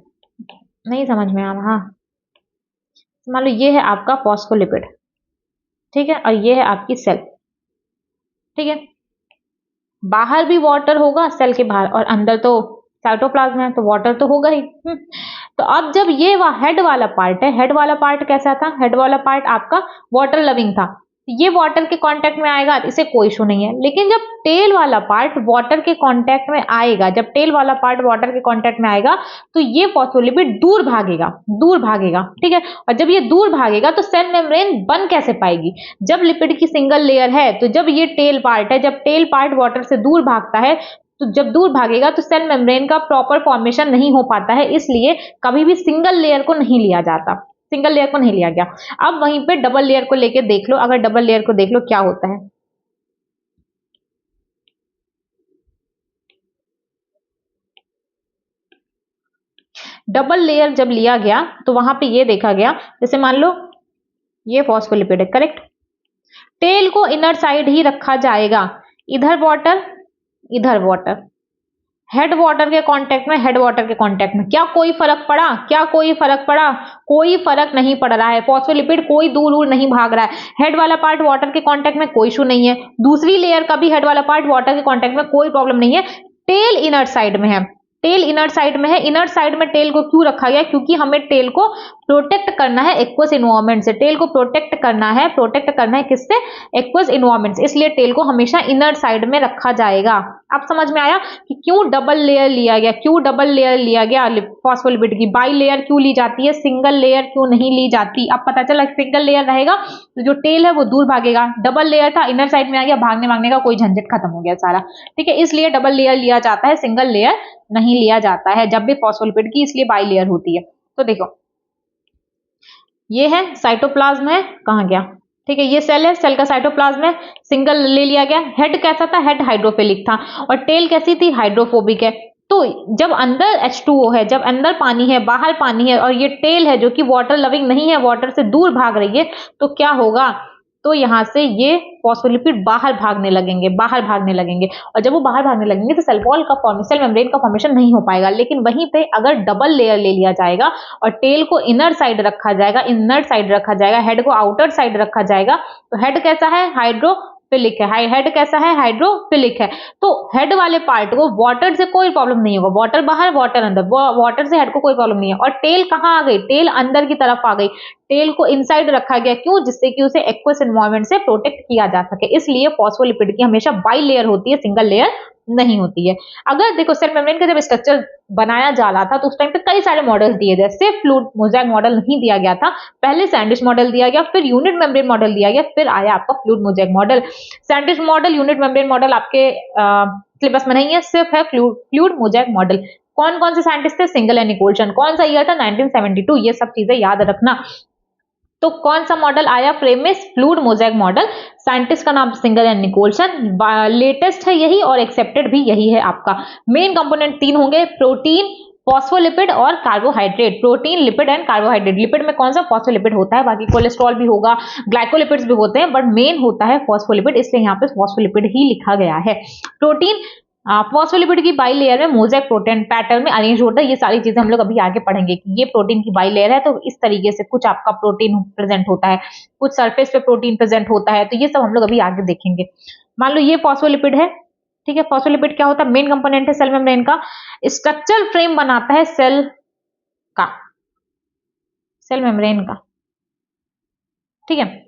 S1: नहीं समझ में आ रहा, हाँ मान लो ये है आपका फॉस्फोलिपिड, ठीक है, और ये है आपकी सेल, ठीक है, बाहर भी वाटर होगा सेल के बाहर, और अंदर तो साइटोप्लाज्म है तो वाटर तो होगा ही। तो अब जब ये हेड वाला पार्ट है, हेड वाला पार्ट कैसा था, हेड वाला पार्ट आपका वाटर लविंग था, ये वाटर के कांटेक्ट में आएगा, इसे कोई इशू नहीं है। लेकिन जब टेल वाला पार्ट वाटर के कांटेक्ट में आएगा, जब टेल वाला पार्ट वाटर के कांटेक्ट में आएगा तो ये फॉस्फोलिपिड दूर भागेगा, दूर भागेगा, ठीक है। और जब ये दूर भागेगा तो सेल मेम्ब्रेन बन कैसे पाएगी, जब लिपिड की सिंगल लेयर है, तो जब ये टेल पार्ट है, जब टेल पार्ट वाटर से दूर भागता है, तो जब दूर भागेगा तो सेल मेम्ब्रेन का प्रॉपर फॉर्मेशन नहीं हो पाता है, इसलिए कभी भी सिंगल लेयर को नहीं लिया जाता, सिंगल लेयर को नहीं लिया गया। अब वहीं पे डबल लेयर को लेके देख लो, अगर डबल लेयर को देख लो क्या होता है। डबल लेयर जब लिया गया तो वहां पे ये देखा गया, जैसे मान लो ये फॉस्फोलिपिड है, करेक्ट, टेल को इनर साइड ही रखा जाएगा, इधर वाटर इधर वाटर, हेड वाटर के कांटेक्ट में, हेड वाटर के कांटेक्ट में, क्या कोई फर्क पड़ा, क्या कोई फर्क पड़ा, कोई फर्क नहीं पड़ रहा है, फॉस्फोलिपिड कोई दूर दूर नहीं भाग रहा है, हेड वाला पार्ट वाटर के कांटेक्ट में, कोई इशू नहीं है, दूसरी लेयर का भी हेड वाला पार्ट वाटर के कांटेक्ट में, कोई प्रॉब्लम नहीं है। टेल इनर साइड में है, टेल इनर साइड में है, इनर साइड में टेल को क्यों रखा गया, क्योंकि हमें टेल को प्रोटेक्ट करना है एक्वस इन्वायरमेंट से, टेल को प्रोटेक्ट करना है किससे, एक्वस इन्वायरमेंट से, इसलिए टेल को हमेशा इनर साइड में रखा जाएगा। अब समझ में आया कि क्यों डबल लेयर लिया गया, क्यों डबल लेयर लिया गया फॉस्फोलिपिड की, बाई लेयर क्यों ली जाती है, सिंगल लेयर क्यों नहीं ली जाती। अब पता चला सिंगल लेयर रहेगा तो जो टेल है वो दूर भागेगा, डबल लेयर था इनर साइड में आ गया, भागने भागने का कोई झंझट खत्म हो गया सारा, ठीक है, इसलिए डबल लेयर लिया जाता है, सिंगल लेयर नहीं लिया जाता है जब भी फॉस्फोलिपिड की, इसलिए बाई लेयर होती है। तो देखो ये है साइटोप्लाज्म है, कहां गया, ठीक है, ये सेल है, सेल का साइटोप्लाज्म है, सिंगल ले लिया गया। हेड कैसा था, हेड हाइड्रोफिलिक था, और टेल कैसी थी, हाइड्रोफोबिक है। तो जब अंदर H2O है, जब अंदर पानी है, बाहर पानी है, और ये टेल है जो कि वाटर लविंग नहीं है, वाटर से दूर भाग रही है, तो क्या होगा, तो यहां से ये फॉस्फोलिपिड बाहर भागने लगेंगे, बाहर भागने लगेंगे, और जब वो बाहर भागने लगेंगे तो सेल वॉल का सेल मेम्ब्रेन का फॉर्मेशन नहीं हो पाएगा। लेकिन वहीं पे अगर डबल लेयर ले लिया जाएगा और टेल को इनर साइड रखा जाएगा, इनर साइड रखा जाएगा, हेड को आउटर साइड रखा जाएगा, तो हेड कैसा है, हाइड्रोफिलिक है, हेड कैसा है, हाइड्रोफिलिक है। तो हेड वाले पार्ट को वाटर से कोई प्रॉब्लम नहीं होगा, वाटर बाहर वाटर अंदर, वाटर से हेड को कोई प्रॉब्लम नहीं है। और टेल कहां आ गई, टेल अंदर की तरफ आ गई, टेल को इनसाइड रखा गया, क्यों, जिससे कि उसे एक्वस एनवायरनमेंट से प्रोटेक्ट किया जा सके। इसलिए फॉस्फोलिपिड की हमेशा बाई लेयर होती है, सिंगल लेयर नहीं होती है। अगर देखो सेल मेम्ब्रेन का जब स्ट्रक्चर बनाया जा रहा था तो उस टाइम पे कई सारे मॉडल्स दिए गए, सिर्फ फ्लूइड मोज़ेक मॉडल नहीं दिया गया था, पहले सैंडविच मॉडल दिया गया, फिर यूनिट मेम्ब्रेन मॉडल दिया गया, फिर आया आपका fluid mosaic model. Sandwich model, unit membrane model आपके सिलेबस में नहीं है, सिर्फ है फ्लूइड मोज़ेक मॉडल। कौन कौन से साइंटिस्ट थे, सिंगल एंड निकोलसन, कौन सा ईयर था 1972, ये सब चीजें याद रखना। तो कौन सा मॉडल आया, फ्रेमिस फ्लूइड मोज़ेक मॉडल, साइंटिस्ट का नाम सिंगल एंड निकोलसन, लेटेस्ट है यही और एक्सेप्टेड भी यही है आपका। मेन कंपोनेंट तीन होंगे, प्रोटीन, फॉस्फोलिपिड और carbohydrate, protein, lipid and carbohydrate. Lipid में कौन सा? फॉस्फोलिपिड होता है, बाकी कोलेस्ट्रॉल भी होगा, ग्लाइकोलिपिड्स भी होते हैं, बट मेन होता है फॉस्फोलिपिड, इसलिए यहाँ पे फॉस्फोलिपिड ही लिखा गया है। प्रोटीन फॉस्फोलिपिड की बाई लेयर में मोज़ेक प्रोटीन पैटर्न में अरेंज होता है। ये सारी चीजें हम लोग अभी आगे पढ़ेंगे कि ये प्रोटीन की बाई लेयर है, तो इस तरीके से कुछ आपका प्रोटीन प्रेजेंट होता है, कुछ सरफेस पे प्रोटीन प्रेजेंट होता है, तो ये सब हम लोग अभी आगे देखेंगे। मान लो ये फॉस्फोलिपिड है, ठीक है। फॉस्फोलिपिड क्या होता है? मेन कंपोनेंट है सेल मेम्ब्रेन का, स्ट्रक्चरल फ्रेम बनाता है सेल का, सेल मेम्ब्रेन का, ठीक है।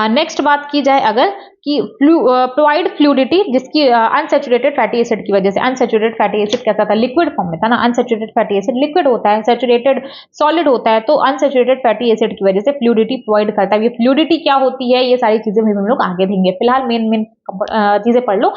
S1: नेक्स्ट बात की जाए अगर कि प्रोवाइड फ्लूइडिटी, जिसकी अनसैचुरेटेड फैटी एसिड की वजह से, अनसैचुरेटेड फैटी एसिड कैसा था? लिक्विड फॉर्म में था ना, अनसैचुरेटेड फैटी एसिड लिक्विड होता है, सैचुरेटेड सॉलिड होता है, तो अनसैचुरेटेड फैटी एसिड की वजह से फ्लूइडिटी प्रोवाइड करता है। ये फ्लूइडिटी क्या होती है, ये सारी चीजें भी हम लोग आगे देंगे, फिलहाल मेन चीजें पढ़ लो।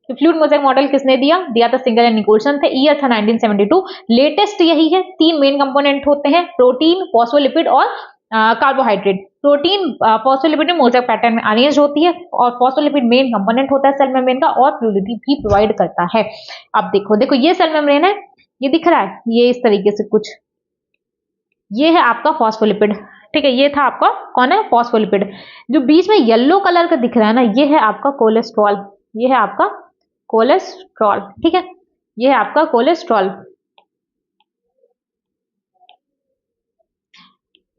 S1: फ्लूइड मोज़ेक मॉडल किसने दिया था? सिंगल एंड निकोलसन थे, ईयर था 1972। लेटेस्ट यही है, 3 मेन कंपोनेंट होते हैं, प्रोटीन, फॉस्फोलिपिड और कार्बोहाइड्रेट। प्रोटीन फॉस्फोलिपिड में मोज़ेक पैटर्न में अरेंज होती है, और फॉस्फोलिपिड मेन कंपोनेंट होता है सेल मेम्ब्रेन का, और फ्लूइडिटी भी प्रोवाइड करता है। अब देखो ये सेल मेम्ब्रेन है, ये दिख रहा है, ये इस तरीके से कुछ, ये है आपका फॉस्फोलिपिड, ठीक है। ये था आपका कौन है? फॉस्फोलिपिड। जो बीच में येलो कलर का दिख रहा है ना, ये है आपका कोलेस्ट्रॉल, ये है आपका कोलेस्ट्रॉल, ठीक है। ये है आपका कोलेस्ट्रॉल।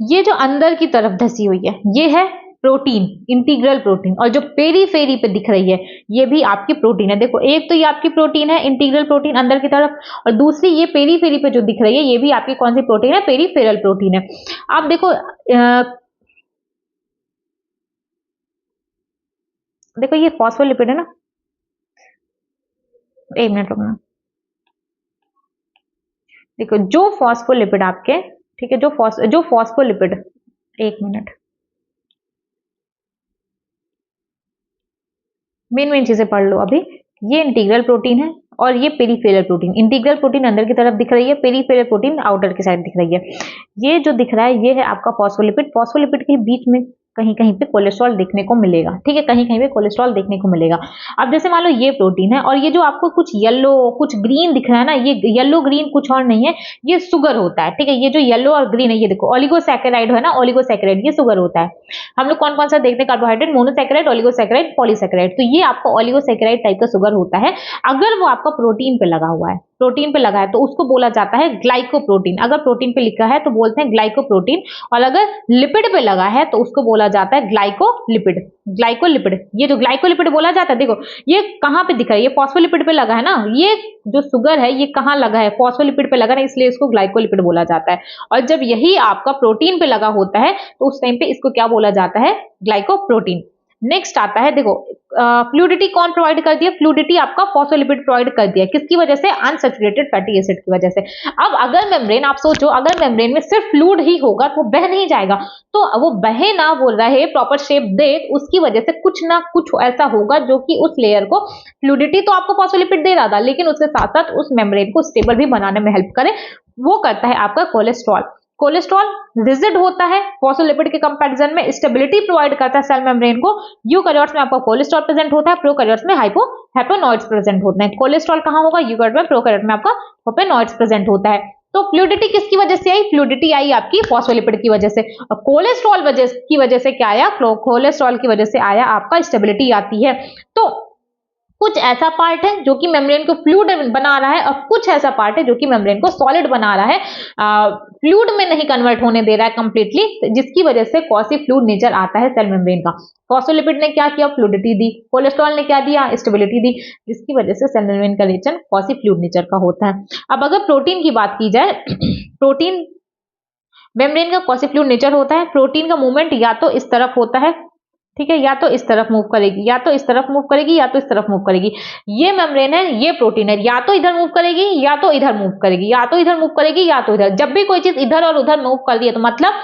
S1: ये जो अंदर की तरफ धसी हुई है, ये है प्रोटीन, इंटीग्रल प्रोटीन, और जो पेरीफेरी पे दिख रही है, ये भी आपकी प्रोटीन है। देखो, एक तो ये आपकी प्रोटीन है, इंटीग्रल प्रोटीन अंदर की तरफ, और दूसरी ये पेरीफेरी पे जो दिख रही है, ये भी आपकी कौन सी प्रोटीन है? पेरीफेरल प्रोटीन है। आप देखो देखो ये फॉस्फोलिपिड है ना, एक मिनट रुकना। देखो जो फॉस्फोलिपिड आपके, ठीक है, जो फॉस्फोलिपिड, एक मिनट, मेन चीजें पढ़ लो अभी। ये इंटीग्रल प्रोटीन है और ये पेरीफेरल प्रोटीन। इंटीग्रल प्रोटीन अंदर की तरफ दिख रही है, पेरीफेरल प्रोटीन आउटर की साइड दिख रही है। ये जो दिख रहा है, ये है आपका फॉस्फोलिपिड। फॉस्फोलिपिड के बीच में कहीं कहीं पे कोलेस्ट्रॉल देखने को मिलेगा, ठीक है, कहीं कहीं पे कोलेस्ट्रॉल देखने को मिलेगा। अब जैसे मान लो ये प्रोटीन है, और ये जो आपको कुछ येलो कुछ ग्रीन दिख रहा है ना, ये येलो ग्रीन कुछ और नहीं है, ये शुगर होता है, ठीक है। ये जो येलो और ग्रीन है, ये देखो ओलिगोसैकेराइड है ना, ओलिगोसैकेराइड, ये शुगर होता है। हम लोग कौन कौन सा देखते हैं? Carbohydrate, monosaccharide, oligosaccharide, polysaccharide. तो ये आपका ओलिगोसैकेराइड टाइप का शुगर होता है। अगर वो आपका प्रोटीन पे लगा हुआ है, प्रोटीन पे लगा है, तो उसको बोला जाता है ग्लाइकोप्रोटीन। अगर प्रोटीन पे लिखा है तो बोलते हैं ग्लाइकोप्रोटीन, और अगर लिपिड पे लगा है तो उसको बोला जाता है ग्लाइकोलिपिड। ग्लाइकोलिपिड, ये जो ग्लाइकोलिपिड बोला जाता है, देखो ये कहाँ पे दिख रहा है? ये फॉस्फोलिपिड पे लगा है ना, ये जो शुगर है ये कहाँ लगा है? फॉस्फोलिपिड पे लगा है, इसलिए इसको ग्लाइकोलिपिड बोला जाता है। और जब यही आपका प्रोटीन पे लगा होता है, तो उस टाइम पे इसको क्या बोला जाता है? ग्लाइकोप्रोटीन। नेक्स्ट आता है, देखो फ्लूइडिटी कौन प्रोवाइड कर दिया? फ्लूइडिटी आपका फॉस्फोलिपिड प्रोवाइड कर दिया। किसकी वजह से? अनसैचुरेटेड फैटी एसिड की वजह से। अब अगर मेम्ब्रेन, आप सोचो, अगर मेम्ब्रेन में सिर्फ फ्लूइड ही होगा तो बह नहीं जाएगा, तो वो बहे ना बोल रहे, प्रॉपर शेप दे, उसकी वजह से कुछ ना कुछ ऐसा होगा जो कि उस लेयर को, फ्लूइडिटी तो आपको फॉस्फोलिपिड दे रहा था, लेकिन उसके साथ साथ उस मेम्ब्रेन को स्टेबल भी बनाने में हेल्प करे, वो करता है आपका कोलेस्ट्रॉल। कोलेस्ट्रॉल रिजिड होता है, फॉस्फोलिपिड के कंपैरिजन में स्टेबिलिटी प्रोवाइड करता है सेल मेम्ब्रेन को। यूकैरियोट्स में आपका कोलेस्ट्रॉल प्रेजेंट होता है, प्रोकैरियोट्स में हैपेनॉइड्स प्रेजेंट होते हैं। कोलेस्ट्रॉल कहां होगा? यूकैरियोट में, प्रोकैरियोट में आपका हैपेनॉइड्स प्रेजेंट होता है। तो फ्लूइडिटी किसकी वजह से आई? फ्लूइडिटी आई आपकी फॉस्फोलिपिड की वजह से। और कोलेस्ट्रॉल की वजह से क्या आया? कोलेस्ट्रॉल की वजह से आया आपका स्टेबिलिटी आती है। तो कुछ ऐसा पार्ट है जो कि मेम्ब्रेन को फ्लूइड बना रहा है, और कुछ ऐसा पार्ट है जो कि मेम्ब्रेन को सॉलिड बना रहा है, फ्लूइड में नहीं कन्वर्ट होने दे रहा है कंप्लीटली, जिसकी वजह से क्वासी फ्लूइड नेचर आता है सेल मेम्ब्रेन का। फॉस्फोलिपिड ने क्या किया? फ्लूइडिटी दी। कोलेस्ट्रॉल ने क्या दिया? स्टेबिलिटी दी, जिसकी वजह से सेल मेम्ब्रेन का नेचर क्वासी फ्लूइड नेचर का होता है। अब अगर प्रोटीन की बात की जाए, प्रोटीन मेम्ब्रेन का क्वासी फ्लूइड नेचर होता है। प्रोटीन का मूवमेंट या तो इस तरफ होता है, ठीक है, या तो इस तरफ मूव करेगी, या तो इस तरफ मूव करेगी, या तो इस तरफ मूव करेगी। ये मेम्ब्रेन है, ये प्रोटीन है, या तो इधर मूव करेगी, या तो इधर मूव करेगी, या तो इधर मूव करेगी, या तो इधर। जब भी कोई चीज इधर और उधर मूव कर रही है, तो मतलब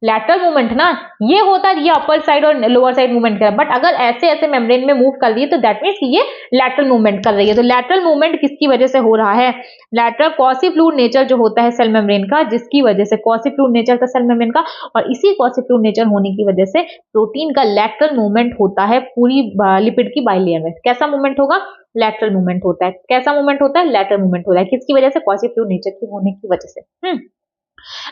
S1: लैटरल मूवमेंट ना, ये होता है ये अपर साइड और लोअर साइड मूवमेंट कर, बट अगर ऐसे ऐसे मेम्ब्रेन में मूव कर रही है तो दैट मीन्स ये लैटरल मूवमेंट कर रही है। तो लैटरल मूवमेंट किसकी वजह से हो रहा है? लैटरल क्वासी फ्लूइड नेचर जो होता है सेल मेम्ब्रेन का, जिसकी वजह से क्वासी फ्लूइड नेचर का सेल मेम्ब्रेन का, और इसी क्वासी फ्लूइड नेचर होने की वजह से प्रोटीन का लैटरल मूवमेंट होता है पूरी लिपिड की बाइलेयर में। कैसा मूवमेंट होगा? लैटरल मूवमेंट होता है। कैसा मूवमेंट होता है? लैटरल मूवमेंट होता है। किसकी वजह से? क्वासी फ्लूइड नेचर की होने की वजह से।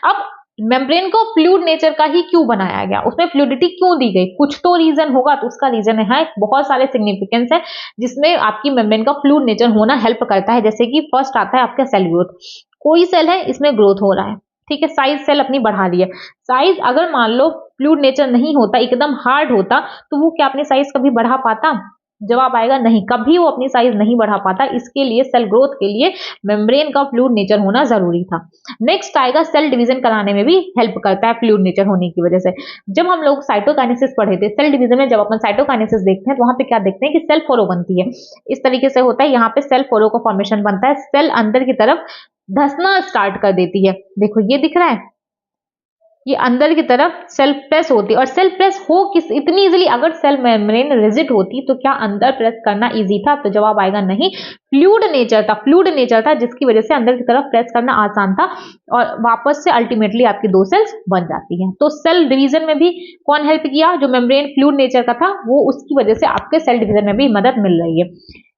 S1: अब मेम्ब्रेन को फ्लूइड नेचर का ही क्यों बनाया गया? उसमें फ्लूइडिटी क्यों दी गई? कुछ तो रीजन होगा, तो उसका रीजन है, बहुत सारे सिग्निफिकेंस है जिसमें आपकी मेम्ब्रेन का फ्लूइड नेचर होना हेल्प करता है। जैसे कि फर्स्ट आता है आपका सेल ग्रोथ। कोई सेल है, इसमें ग्रोथ हो रहा है, ठीक है, साइज सेल अपनी बढ़ा रही है। साइज अगर मान लो फ्लूइड नेचर नहीं होता, एकदम हार्ड होता, तो वो क्या अपनी साइज कभी बढ़ा पाता? जवाब आएगा नहीं, कभी वो अपनी साइज नहीं बढ़ा पाता। इसके लिए सेल ग्रोथ के लिए मेम्ब्रेन का फ्लूइड नेचर होना जरूरी था। नेक्स्ट आएगा सेल डिवीजन कराने में भी हेल्प करता है फ्लूइड नेचर होने की वजह से। जब हम लोग साइटोकाइनेसिस पढ़े थे, सेल डिवीजन में जब अपन साइटोकाइनेसिस देखते हैं तो वहां पे क्या देखते हैं कि सेल फोरो बनती है। इस तरीके से होता है, यहाँ पे सेल फोरो का फॉर्मेशन बनता है, सेल अंदर की तरफ धंसना स्टार्ट कर देती है। देखो ये दिख रहा है, ये अंदर की तरफ सेल प्रेस होती है, और सेल प्रेस हो किस इतनी इजीली? अगर सेल मेम्ब्रेन रिजिड होती तो क्या अंदर प्रेस करना इजी था? तो जवाब आएगा नहीं, फ्लूइड नेचर था, फ्लूइड नेचर था जिसकी वजह से अंदर की तरफ प्रेस करना आसान था, और वापस से अल्टीमेटली आपकी दो सेल्स बन जाती हैं। तो सेल डिवीजन में भी कौन हेल्प किया? जो मेम्ब्रेन फ्लूइड नेचर का था, वो उसकी वजह से आपके सेल डिवीजन में भी मदद मिल रही है।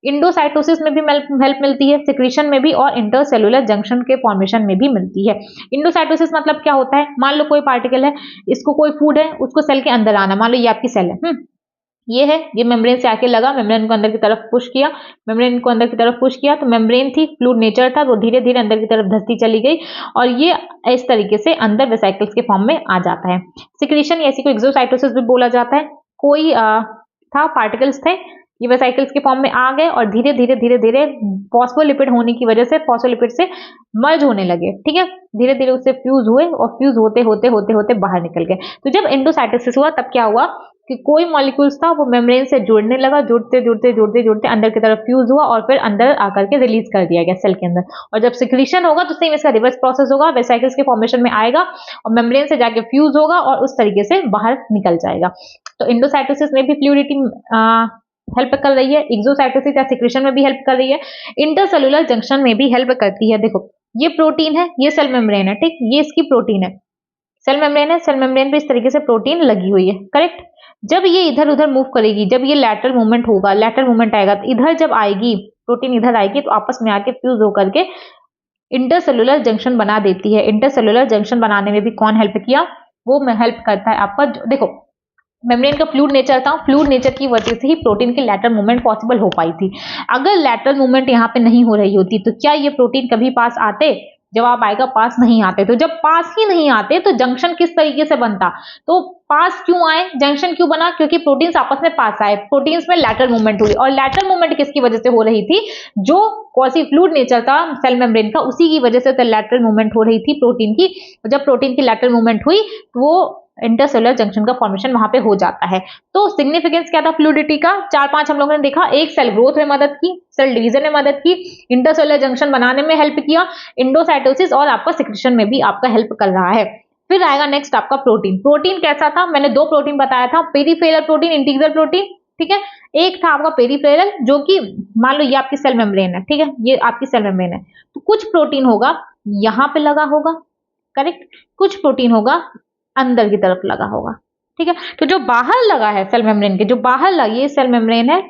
S1: इंडोसाइटोसिस में भी हेल्प मिलती है, सिक्रीशन में भी, और इंटरसेलुलर जंक्शन के फॉर्मेशन में भी मिलती है। इंडोसाइटोसिस मतलब क्या होता है? मान लो कोई पार्टिकल है, इसको कोई फूड है, उसको सेल के अंदर आना, मान लो ये आपकी सेल है, ये है, ये मेम्ब्रेन से आके लगा, मेम्ब्रेन को अंदर की तरफ पुश किया, मेम्ब्रेन को अंदर की तरफ पुश किया, तो मेम्ब्रेन थी, फ्लूइड नेचर था, वो धीरे धीरे अंदर की तरफ धंसती चली गई, और ये इस तरीके से अंदर वेसिकल्स के फॉर्म में आ जाता है। सिक्रीशन, ऐसी को एक्सोसाइटोसिस भी बोला जाता है। कोई था, पार्टिकल्स थे, ये वेसिकल्स के फॉर्म में आ गए, और धीरे धीरे धीरे धीरे फॉस्फोलिपिड होने की वजह से फॉस्फोलिपिड से मर्ज होने लगे, ठीक है, धीरे धीरे उससे फ्यूज हुए, और फ्यूज होते होते होते होते बाहर निकल गए। तो जब एंडोसाइटोसिस हुआ तब क्या हुआ कि कोई मॉलिक्यूल्स था वो मेम्ब्रेन से जुड़ने लगा, जुड़ते जुड़ते जुड़ते जुड़ते अंदर की तरफ फ्यूज हुआ, और फिर अंदर आकर के रिलीज कर दिया गया सेल के अंदर। और जब सिक्रीशन होगा तो सेम इसका रिवर्स प्रोसेस होगा, वेसिकल्स के फॉर्मेशन में आएगा और मेम्ब्रेन से जाके फ्यूज होगा और उस तरीके से बाहर निकल जाएगा। तो एंडोसाइटोसिस में भी फ्लूइडिटी हेल्प कर रही है, एक्सोसाइटोसिस या सिक्रीशन में भी हेल्प कर रही है, इंटरसेलुलर जंक्शन में भी हेल्प करती है। देखो ये प्रोटीन है, ये सेल मेम्ब्रेन है, ठीक, ये इसकी प्रोटीन है, सेल मेम्ब्रेन है, सेल मेम्ब्रेन पे इस तरीके से प्रोटीन लगी हुई है, करेक्ट। जब ये इधर उधर मूव करेगी, जब ये लैटरल मूवमेंट होगा, लैटरल मूवमेंट आएगा, तो इधर जब आएगी प्रोटीन, इधर आएगी तो आपस में आके फ्यूज होकर के इंटरसेलुलर जंक्शन बना देती है। इंटरसेलुलर जंक्शन बनाने में भी कौन हेल्प किया? वो हेल्प करता है आपका, देखो मेम्ब्रेन का फ्लूइड नेचर था, फ्लूइड नेचर की वजह से ही प्रोटीन की लैटरल मूवमेंट पॉसिबल हो पाई थी। अगर लैटरल मूवमेंट यहाँ पे नहीं हो रही होती तो क्या ये प्रोटीन कभी पास आते? जवाब आएगा पास नहीं आते। तो जब पास ही नहीं आते तो जंक्शन किस तरीके से बनता? तो पास क्यों आए, जंक्शन क्यों बना? क्योंकि प्रोटीन्स आपस में पास आए, प्रोटीन्स में लैटरल मूवमेंट हुई, और लैटरल मूवमेंट किसकी वजह से हो रही थी? जो क्वासी फ्लूइड नेचर था सेल मेम्ब्रेन का, उसी की वजह से तो लैटरल मूवमेंट हो रही थी प्रोटीन की। जब प्रोटीन की लैटरल मूवमेंट हुई तो वो इंटरसेलुलर जंक्शन का फॉर्मेशन वहां पे हो जाता है। तो सिग्निफिकेंस क्या था फ्लूइडिटी का? 4-5 हम लोगों ने देखा। एक, सेल ग्रोथ में मदद की, सेल डिवीजन में मदद की, इंटरसेलुलर जंक्शन बनाने में हेल्प किया, इंडोसाइटोसिस और आपका सिक्रीशन में भी आपका हेल्प कर रहा है। फिर आएगा नेक्स्ट आपका प्रोटीन। प्रोटीन कैसा था? मैंने 2 प्रोटीन बताया था, पेरिफेरल प्रोटीन, इंटीग्रल प्रोटीन, ठीक है। एक था आपका पेरिफेरल, जो कि मान लो ये आपकी सेल मेम्ब्रेन है, ठीक है, ये आपकी सेल मेम्ब्रेन है, तो कुछ प्रोटीन होगा यहाँ पे लगा होगा, करेक्ट, कुछ प्रोटीन होगा अंदर की तरफ लगा होगा, ठीक है। तो जो बाहर लगा है सेल मेम्ब्रेन के, जो बाहर लगा, ये सेल मेम्ब्रेन है,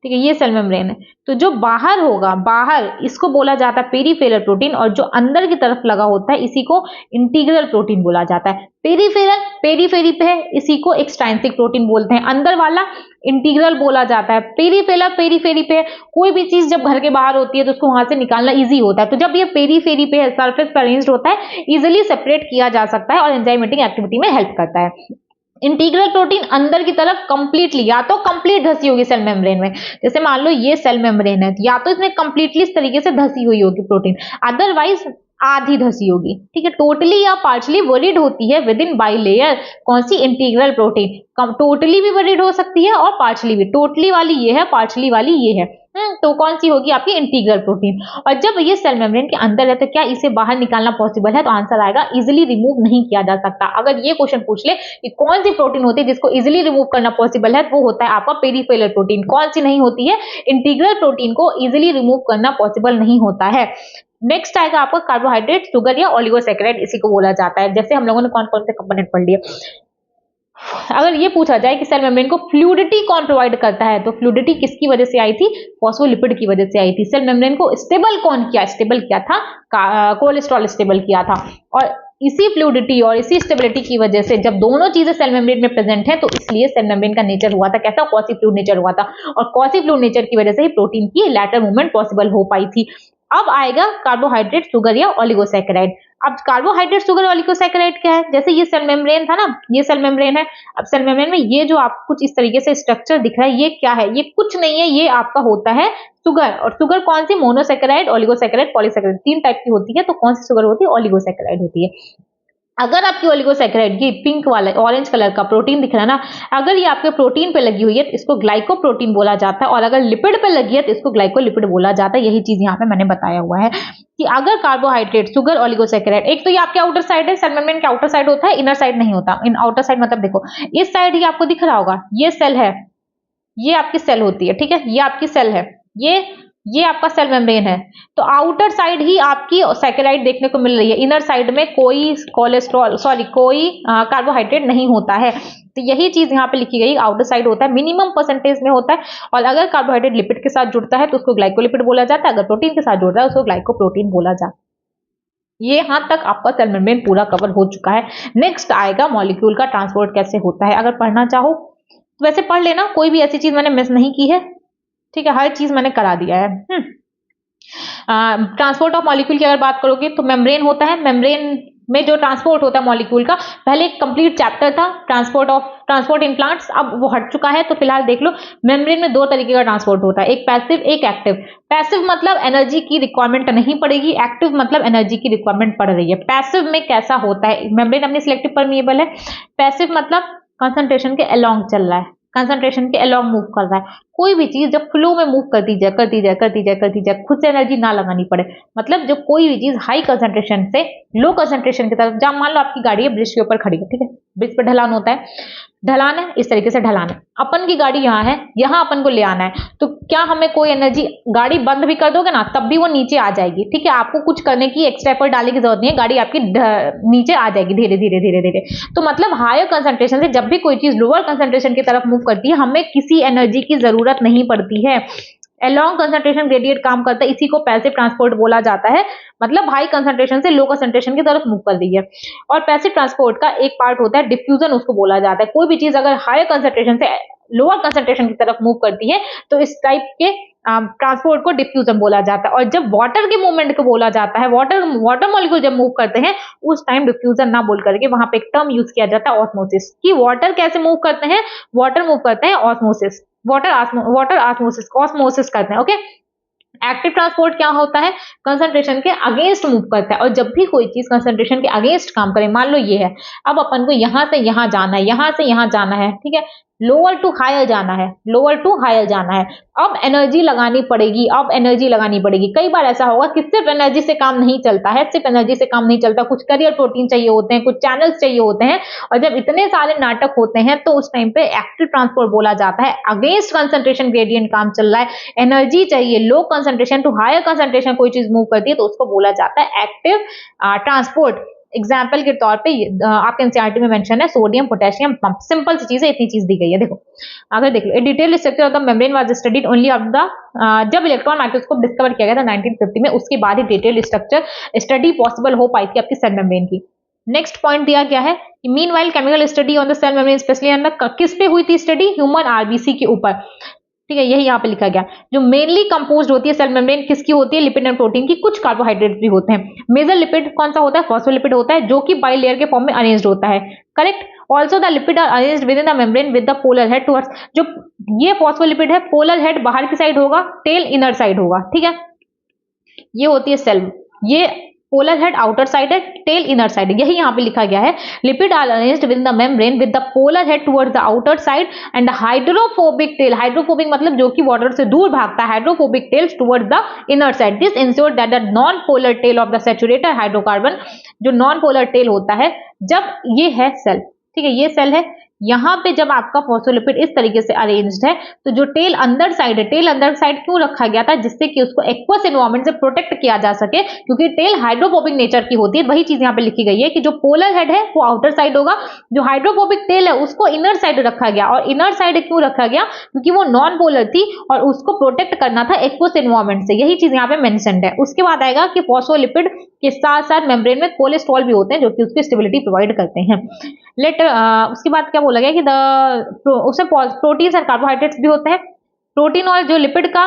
S1: ठीक है, ये सेल मेम्ब्रेन है, तो जो बाहर होगा, बाहर, इसको बोला जाता है पेरिफेरल प्रोटीन, और जो अंदर की तरफ लगा होता है इसी को इंटीग्रल प्रोटीन बोला जाता है। पेरिफेरल पेरीफेरी पे है, इसी को एक्सट्राइंसिक प्रोटीन बोलते हैं, अंदर वाला इंटीग्रल बोला जाता है। पेरीफेरल पेरीफेरी पे है, कोई भी चीज जब घर के बाहर होती है तो उसको वहां से निकालना इजी होता है, तो जब ये पेरीफेरी पे है, सरफेस पर अरेंज्ड होता है, इजिली सेपरेट किया जा सकता है और एंजाइमेटिक एक्टिविटी में हेल्प करता है। इंटीग्रल प्रोटीन अंदर की तरफ कंप्लीटली, या तो कंप्लीट धसी होगी सेल मेम्ब्रेन में, जैसे मान लो ये सेल मेम्ब्रेन है, या तो इसमें कंप्लीटली इस तरीके से धसी हुई होगी प्रोटीन, अदरवाइज आधी धसी होगी, ठीक है। टोटली या पार्शली बरीड होती है विद इन बाइलेयर, कौन सी? Integral protein. टोटली भी बरीड हो सकती है और पार्शली भी, टोटली वाली ये है, पार्शली वाली ये है। तो कौन सी होगी आपकी इंटीग्रल प्रोटीन। और जब ये सेल मेम्ब्रेन के अंदर है तो क्या इसे बाहर निकालना पॉसिबल है, तो आंसर आएगा इजिली रिमूव नहीं किया जा सकता। अगर ये क्वेश्चन पूछ ले कि कौन सी प्रोटीन होती है जिसको इजिली रिमूव करना पॉसिबल है, तो वो होता है आपका पेरिफेरल प्रोटीन। कौन सी नहीं होती है, इंटीग्रल प्रोटीन को इजिली रिमूव करना पॉसिबल नहीं होता है। नेक्स्ट आएगा आपका कार्बोहाइड्रेट, शुगर या ओलिगोसैकेराइड, इसी को बोला जाता है। जैसे हम लोगों ने कौन कौन से कंपोनेंट पढ़ लिए। अगर ये पूछा जाए कि सेल मेम्ब्रेन को फ्लूइडिटी कौन प्रोवाइड करता है, तो फ्लूइडिटी किसकी वजह से आई थी, फॉस्फोलिपिड की वजह से आई थी। सेल मेम्ब्रेन को स्टेबल कौन किया, स्टेबल किया था कोलेस्ट्रॉल स्टेबल किया था। और इसी फ्लूइडिटी और इसी स्टेबिलिटी की वजह से जब दोनों चीजें सेल मेम्ब्रेन में प्रेजेंट है, तो इसलिए सेल मेम्ब्रेन का नेचर हुआ था कैसा, क्वासी फ्लूइड नेचर हुआ था। और क्वासी फ्लूइड नेचर की वजह से ही प्रोटीन की लैटरल मूवमेंट पॉसिबल हो पाई थी। अब आएगा कार्बोहाइड्रेट, शुगर या ओलिगोसैकेराइड। अब कार्बोहाइड्रेट, शुगर, ओलिगोसैकेराइड क्या है, जैसे ये सेल मेम्ब्रेन था ना, ये सेल मेम्ब्रेन है। अब सेल मेम्ब्रेन में ये जो आपको कुछ इस तरीके से स्ट्रक्चर दिख रहा है, ये क्या है, ये कुछ नहीं है, ये आपका होता है शुगर। और शुगर कौन सी, मोनोसैकेराइड, ओलिगोसैकेराइड, पॉलीसैकेराइड, 3 टाइप की होती है। तो कौन सी शुगर होती है, ओलिगोसैकेराइड होती है। अगर आपकी ओलिगोसैकेराइड की पिंक वाला ऑरेंज कलर का प्रोटीन दिख रहा है ना, अगर ये आपके प्रोटीन पे लगी हुई है तो इसको ग्लाइकोप्रोटीन बोला जाता है। और अगर लिपिड पे लगी है तो इसको ग्लाइकोलिपिड बोला जाता है। यही चीज यहाँ पे मैंने बताया हुआ है कि अगर कार्बोहाइड्रेट, शुगर, ओलिगोसैकेराइड, एक तो ये आपके आउटर साइड है, सेल मेम्ब्रेन के आउटर साइड होता है, इनर साइड नहीं होता। इन आउटर साइड मतलब देखो इस साइड ही आपको दिख रहा होगा, ये सेल है, ये आपकी सेल होती है, ठीक है, ये आपकी सेल है, ये आपका सेल मेम्ब्रेन है। तो आउटर साइड ही आपकी सैकेराइड देखने को मिल रही है, इनर साइड में कोई कोलेस्ट्रॉल कोई कार्बोहाइड्रेट नहीं होता है। तो यही चीज यहाँ पे लिखी गई, आउटर साइड होता है, मिनिमम परसेंटेज में होता है। और अगर कार्बोहाइड्रेट लिपिड के साथ जुड़ता है तो उसको ग्लाइकोलिपिड बोला जाता है, अगर प्रोटीन के साथ जुड़ता है उसको ग्लाइकोप्रोटीन बोला जाता है। ये यहां तक आपका सेल मेम्ब्रेन पूरा कवर हो चुका है। नेक्स्ट आएगा मॉलिक्यूल का ट्रांसपोर्ट कैसे होता है। अगर पढ़ना चाहो तो वैसे पढ़ लेना, कोई भी ऐसी चीज मैंने मिस नहीं की है, ठीक है, हर चीज मैंने करा दिया है। ट्रांसपोर्ट ऑफ मॉलिक्यूल की अगर बात करोगे तो मेम्ब्रेन होता है, मेम्ब्रेन में जो ट्रांसपोर्ट होता है मॉलिक्यूल का, पहले एक कंप्लीट चैप्टर था ट्रांसपोर्ट इन प्लांट्स, अब वो हट चुका है। तो फिलहाल देख लो, मेम्ब्रेन में 2 तरीके का ट्रांसपोर्ट होता है, एक पैसिव एक एक्टिव। पैसिव मतलब एनर्जी की रिक्वायरमेंट नहीं पड़ेगी, एक्टिव मतलब एनर्जी की रिक्वायरमेंट पड़ रही है। पैसिव में कैसा होता है, मेम्ब्रेन अपनी सिलेक्टिव परमिएबल है। पैसिव मतलब कंसंट्रेशन के अलोंग चल रहा है, कंसंट्रेशन के अलोंग मूव कर रहा है। कोई भी चीज जब फ्लो में मूव करती जाए, खुद से एनर्जी ना लगानी पड़े, मतलब जब कोई भी चीज हाई कंसंट्रेशन से लो कंसंट्रेशन की तरफ, जब मान लो आपकी गाड़ी है ब्रिज के ऊपर खड़ी है, ठीक है, ब्रिज पर ढलान होता है, ढलान है, इस तरीके से ढलान है, अपन की गाड़ी यहाँ है, यहाँ अपन को ले आना है, तो क्या हमें कोई एनर्जी, गाड़ी बंद भी कर दोगे ना तब भी वो नीचे आ जाएगी, ठीक है, आपको कुछ करने की एक्स्ट्रा एफर्ट डालने की जरूरत नहीं है, गाड़ी आपकी नीचे आ जाएगी धीरे धीरे। तो मतलब हायर कंसंट्रेशन से जब भी कोई चीज लोअर कंसंट्रेशन की तरफ मूव करती है, हमें किसी एनर्जी की जरूरत नहीं पड़ती है। अलोंग कंसंट्रेशन ग्रेडियंट काम करता है, इसी को पैसिव ट्रांसपोर्ट बोला जाता है, मतलब हाई कंसंट्रेशन से लो कंसंट्रेशन की तरफ मूव कर रही है। और पैसिव ट्रांसपोर्ट का एक पार्ट होता है डिफ्यूजन, उसको बोला जाता है। कोई भी चीज अगर हायर कंसंट्रेशन से लोअर कंसंट्रेशन की तरफ मूव करती है तो इस टाइप के ट्रांसपोर्ट को डिफ्यूजन बोला जाता है। और जब वाटर के मूवमेंट को बोला जाता है, वाटर मॉलिक्यूल जब मूव करते हैं उस टाइम डिफ्यूजन ना बोल करके वहां पे एक टर्म यूज किया जाता है ऑस्मोसिस, कि वाटर कैसे मूव करते हैं, वाटर मूव करते हैं ऑस्मोसिस, वाटर ऑस्मोसिस करते हैं। ओके, एक्टिव ट्रांसपोर्ट क्या होता है, कंसंट्रेशन के अगेंस्ट मूव करता है। और जब भी कोई चीज कंसंट्रेशन के अगेंस्ट काम करे, मान लो ये है, अब अपन को यहां से यहां जाना है, यहां से यहां जाना है, ठीक है, लोअर टू हायर जाना है, लोअर टू हायर जाना है, अब एनर्जी लगानी पड़ेगी। कई बार ऐसा होगा कि सिर्फ एनर्जी से काम नहीं चलता है, सिर्फ एनर्जी से काम नहीं चलता, कुछ कैरियर प्रोटीन चाहिए होते हैं, कुछ चैनल्स चाहिए होते हैं। और जब इतने सारे नाटक होते हैं तो उस टाइम पे एक्टिव ट्रांसपोर्ट बोला जाता है। अगेंस्ट कंसंट्रेशन ग्रेडियंट काम चल रहा है, एनर्जी चाहिए, low concentration to higher concentration कोई चीज मूव करती है तो उसको बोला जाता है एक्टिव ट्रांसपोर्ट। एग्जाम्पल के तौर पे आपके एनसीईआरटी में मेंशन है सोडियम पोटेशियम पंप, सिंपल सी चीज है, इतनी चीज दी गई है। देखो अगर देख लो, detail structure of the membrane was studied only of the, जब इलेक्ट्रॉन माइक्रोस्कोप डिस्कवर किया गया था 1950 में, उसके बाद ही डिटेल स्ट्रक्चर स्टडी पॉसिबल हो पाई थी आपकी सेल मेम्ब्रेन की। नेक्स्ट पॉइंट दिया गया है कि meanwhile chemical study on the cell membrane specially on the, किस पे हुई थी स्टडी, ह्यूमन आरबीसी के ऊपर, ठीक है, यही यहाँ पे लिखा गया। जो मेनली कंपोज्ड होती है सेल मेम्ब्रेन किसकी होती है, लिपिड एंड प्रोटीन की, कुछ कार्बोहाइड्रेट भी होते हैं। मेजर लिपिड कौन सा होता है, फॉस्फोलिपिड होता है, जो कि बाइलेयर के फॉर्म में अरेंज्ड होता है, correct. Also the lipid are arranged with in the membrane with the polar head towards, जो ये फॉस्फोलिपिड है, पोलर हेड बाहर की साइड होगा, टेल इनर साइड होगा, ठीक है, ये होती है सेल, ये पोलर हेड आउटर साइड है, टेल इनर साइड है, यही यहाँ पे लिखा गया है। Lipid are arranged with the membrane with the polar head towards the outer side and hydrophobic tail, hydrophobic मतलब जो कि वाटर से दूर भागता है, hydrophobic tails towards the inner side. This ensure that the non polar tail of the saturated hydrocarbon, जो non polar tail होता है, जब ये है सेल, ठीक है, ये सेल है, यहाँ पे जब आपका फॉस्फोलिपिड इस तरीके से अरेंज्ड है, तो जो टेल अंदर साइड है, टेल अंदर साइड क्यों रखा गया था, जिससे कि उसको एक्वस एनवायरनमेंट से प्रोटेक्ट किया जा सके, क्योंकि टेल हाइड्रोफोबिक नेचर की होती है। वही चीज यहाँ पे लिखी गई है कि जो पोलर हेड है वो आउटर साइड होगा, जो हाइड्रोफोबिक टेल है उसको इनर साइड रखा गया। और इनर साइड क्यों रखा गया, क्योंकि वो नॉन पोलर थी और उसको प्रोटेक्ट करना था एक्वस एनवायरनमेंट से, यही चीज यहाँ पे मेंशन्ड है। उसके बाद आएगा कि फॉस्फोलिपिड के साथ साथ मेम्ब्रेन में कोलेस्ट्रॉल भी होते हैं, जो कि उसकी स्टेबिलिटी प्रोवाइड करते हैं। उसके बाद क्या बोला गया कि उसमें प्रोटीन्स और कार्बोहाइड्रेट्स भी होते हैं। प्रोटीन और जो लिपिड का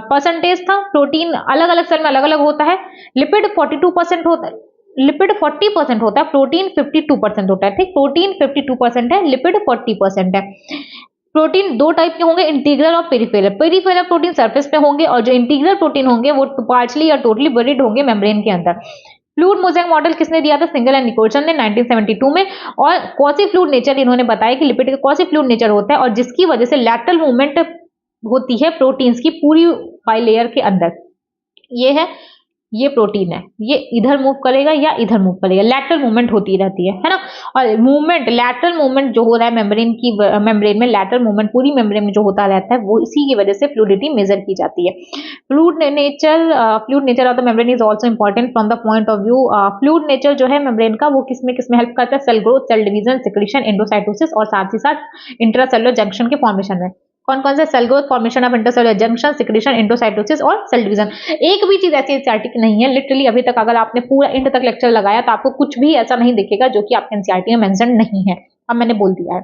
S1: परसेंटेज था, प्रोटीन अलग अलग सेल में अलग अलग होता है। लिपिड 42% होता है, लिपिड 40% होता है, प्रोटीन 52% होता है। ठीक, प्रोटीन 52% है, लिपिड 40% है। प्रोटीन दो टाइप के होंगे, इंटीग्रल और पेरिफेरल। पेरिफेरल प्रोटीन सरफेस पे होंगे और जो इंटीग्रल प्रोटीन होंगे वो पार्शली या टोटली बरीड होंगे मेम्ब्रेन के अंदर। फ्लूइड मोज़ेक मॉडल किसने दिया था, सिंगल एंड निकोलसन ने 1972 में। और क्वासी फ्लूइड नेचर इन्होंने बताया कि लिपिड का क्वासी फ्लूइड नेचर होता है और जिसकी वजह से लैटरल मूवमेंट होती है प्रोटीन्स की पूरी बाइलेयर के अंदर। ये है, ये प्रोटीन है, ये इधर मूव करेगा या इधर मूव करेगा, लैटरल मूवमेंट होती रहती है ना। और मूवमेंट, लैटरल मूवमेंट जो हो रहा है मेम्ब्रेन में लैटरल मूवमेंट पूरी मेम्ब्रेन में जो होता रहता है, वो इसी की वजह से फ्लूइडिटी मेजर की जाती है। Fluid nature of the membrane is also important from the point of view. Fluid nature जो है मेम्ब्रेन का, वो किसमें किसमें हेल्प करता है, cell growth, cell division, secretion, endocytosis और साथ ही साथ इंट्रासेलुलर जंक्शन के फॉर्मेशन में। कौन कौन से, cell growth, formation of intercellular junction, secretion, endocytosis और सेल डिवीजन। एक भी चीज ऐसी एनसीईआरटी की नहीं है लिटरली, अभी तक अगर आपने पूरा एंड तक लेक्चर लगाया तो आपको कुछ भी ऐसा नहीं दिखेगा जो कि आपके एनसीईआरटी में मेंशन नहीं है। अब मैंने बोल दिया है,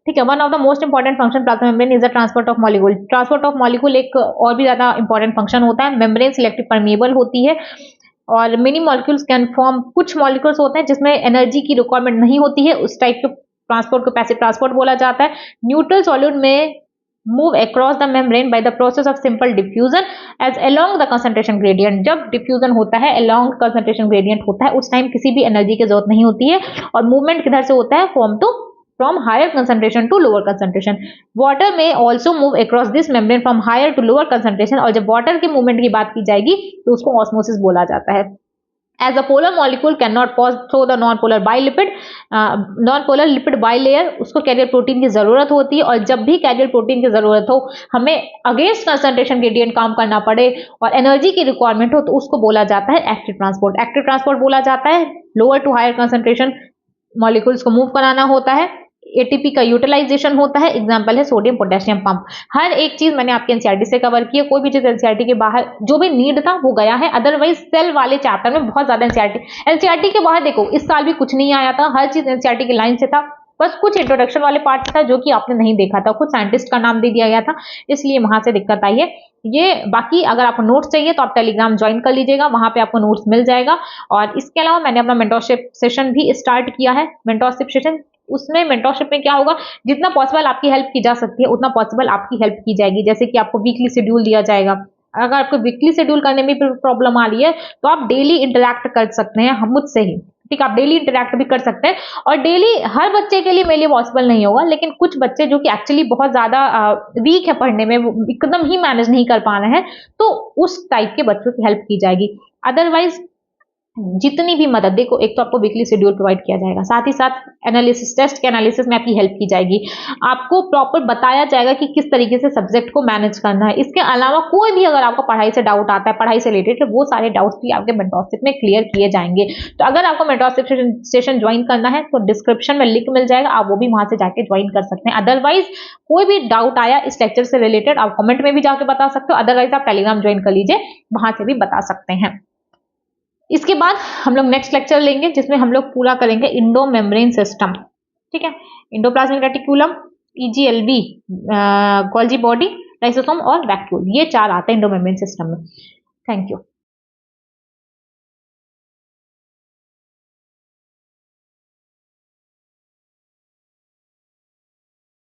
S1: ठीक है। One of the most important function plasma membrane is the transport of molecule. Transport of molecule एक और भी ज्यादा इंपॉर्टेंट फंक्शन होता है। मेम्ब्रेन सिलेक्टिव परमेबल होती है और मेनी मॉलिक्यूल्स कैन फॉर्म, कुछ मॉलिक्यूल्स होते हैं जिसमें एनर्जी की रिक्वायरमेंट नहीं होती है, उस टाइप के ट्रांसपोर्ट को पैसिव ट्रांसपोर्ट बोला जाता है। न्यूट्रल सॉल्यूट में move across the membrane by the process of simple diffusion as along the concentration gradient। जब डिफ्यूजन होता है, along concentration gradient होता है, उस टाइम किसी भी एनर्जी की जरूरत नहीं होती है। और मूवमेंट किधर से होता है, from higher concentration to lower concentration। water may also move across this membrane from higher to lower concentration। और जब वाटर के मूवमेंट की बात की जाएगी तो उसको ऑस्मोसिस बोला जाता है। As a polar molecule cannot pass through the non-polar lipid bilayer, उसको कैरियर प्रोटीन की जरूरत होती है। और जब भी कैरियर प्रोटीन की जरूरत हो, हमें अगेंस्ट कंसंट्रेशन ग्रेडियंट काम करना पड़े और एनर्जी की रिक्वायरमेंट हो, तो उसको बोला जाता है एक्टिव ट्रांसपोर्ट। एक्टिव ट्रांसपोर्ट बोला जाता है lower to higher concentration molecules को मूव कराना होता है। एटीपी का यूटिलाइजेशन होता है, एग्जांपल है सोडियम पोटेशियम पंप। हर एक चीज मैंने आपके एनसीईआरटी से कवर की है, कोई भी चीज एनसीईआरटी के बाहर जो भी नीड था वो गया है। अदरवाइज सेल वाले चैप्टर में बहुत ज्यादा एनसीईआरटी के बाहर देखो इस साल भी कुछ नहीं आया था, हर चीज एनसीईआरटी की लाइन से था, बस कुछ इंट्रोडक्शन वाले पार्ट था जो कि आपने नहीं देखा था, कुछ साइंटिस्ट का नाम दे दिया गया था, इसलिए वहां से दिक्कत आई है। ये बाकी अगर आपको नोट्स चाहिए तो आप टेलीग्राम ज्वाइन कर लीजिएगा, वहां पे आपको नोट्स मिल जाएगा। और इसके अलावा मैंने अपना मेंटरशिप सेशन भी स्टार्ट किया है। मेंटरशिप सेशन, उसमें मेंटरशिप में क्या होगा, जितना पॉसिबल आपकी हेल्प की जा सकती है उतना पॉसिबल आपकी हेल्प की जाएगी। जैसे कि आपको वीकली शेड्यूल दिया जाएगा, अगर आपको वीकली शेड्यूल करने में प्रॉब्लम आ रही है तो आप डेली इंटरैक्ट कर सकते हैं हम मुझसे ही, ठीक, आप डेली इंटरैक्ट भी कर सकते हैं। और डेली हर बच्चे के लिए मेरे लिए पॉसिबल नहीं होगा, लेकिन कुछ बच्चे जो कि एक्चुअली बहुत ज्यादा वीक है पढ़ने में, वो एकदम ही मैनेज नहीं कर पा रहे हैं, तो उस टाइप के बच्चों की हेल्प की जाएगी। अदरवाइज जितनी भी मदद, देखो एक तो आपको वीकली शेड्यूल प्रोवाइड किया जाएगा, साथ ही साथ एनालिसिस, टेस्ट के एनालिसिस में आपकी हेल्प की जाएगी, आपको प्रॉपर बताया जाएगा कि किस तरीके से सब्जेक्ट को मैनेज करना है। इसके अलावा कोई भी अगर आपको पढ़ाई से डाउट आता है, पढ़ाई से रिलेटेड, वो सारे डाउट्स भी आपके मेंटरशिप में क्लियर किए जाएंगे। तो अगर आपको मेंटरशिप सेशन ज्वाइन करना है तो डिस्क्रिप्शन में लिंक मिल जाएगा, आप वो भी वहां से जाके ज्वाइन कर सकते हैं। अदरवाइज कोई भी डाउट आया इस लेक्चर से रिलेटेड आप कमेंट में भी जाके बता सकते हो, अदरवाइज आप टेलीग्राम ज्वाइन कर लीजिए, वहां से भी बता सकते हैं। इसके बाद हम लोग नेक्स्ट लेक्चर लेंगे जिसमें हम लोग पूरा करेंगे इंडो मेम्ब्रेन सिस्टम, ठीक है, endoplasmic reticulum, EGLB, Golgi body, lysosome और वैक्यूल, ये चार आते हैं इंडो मेम्ब्रेन सिस्टम में। Thank you.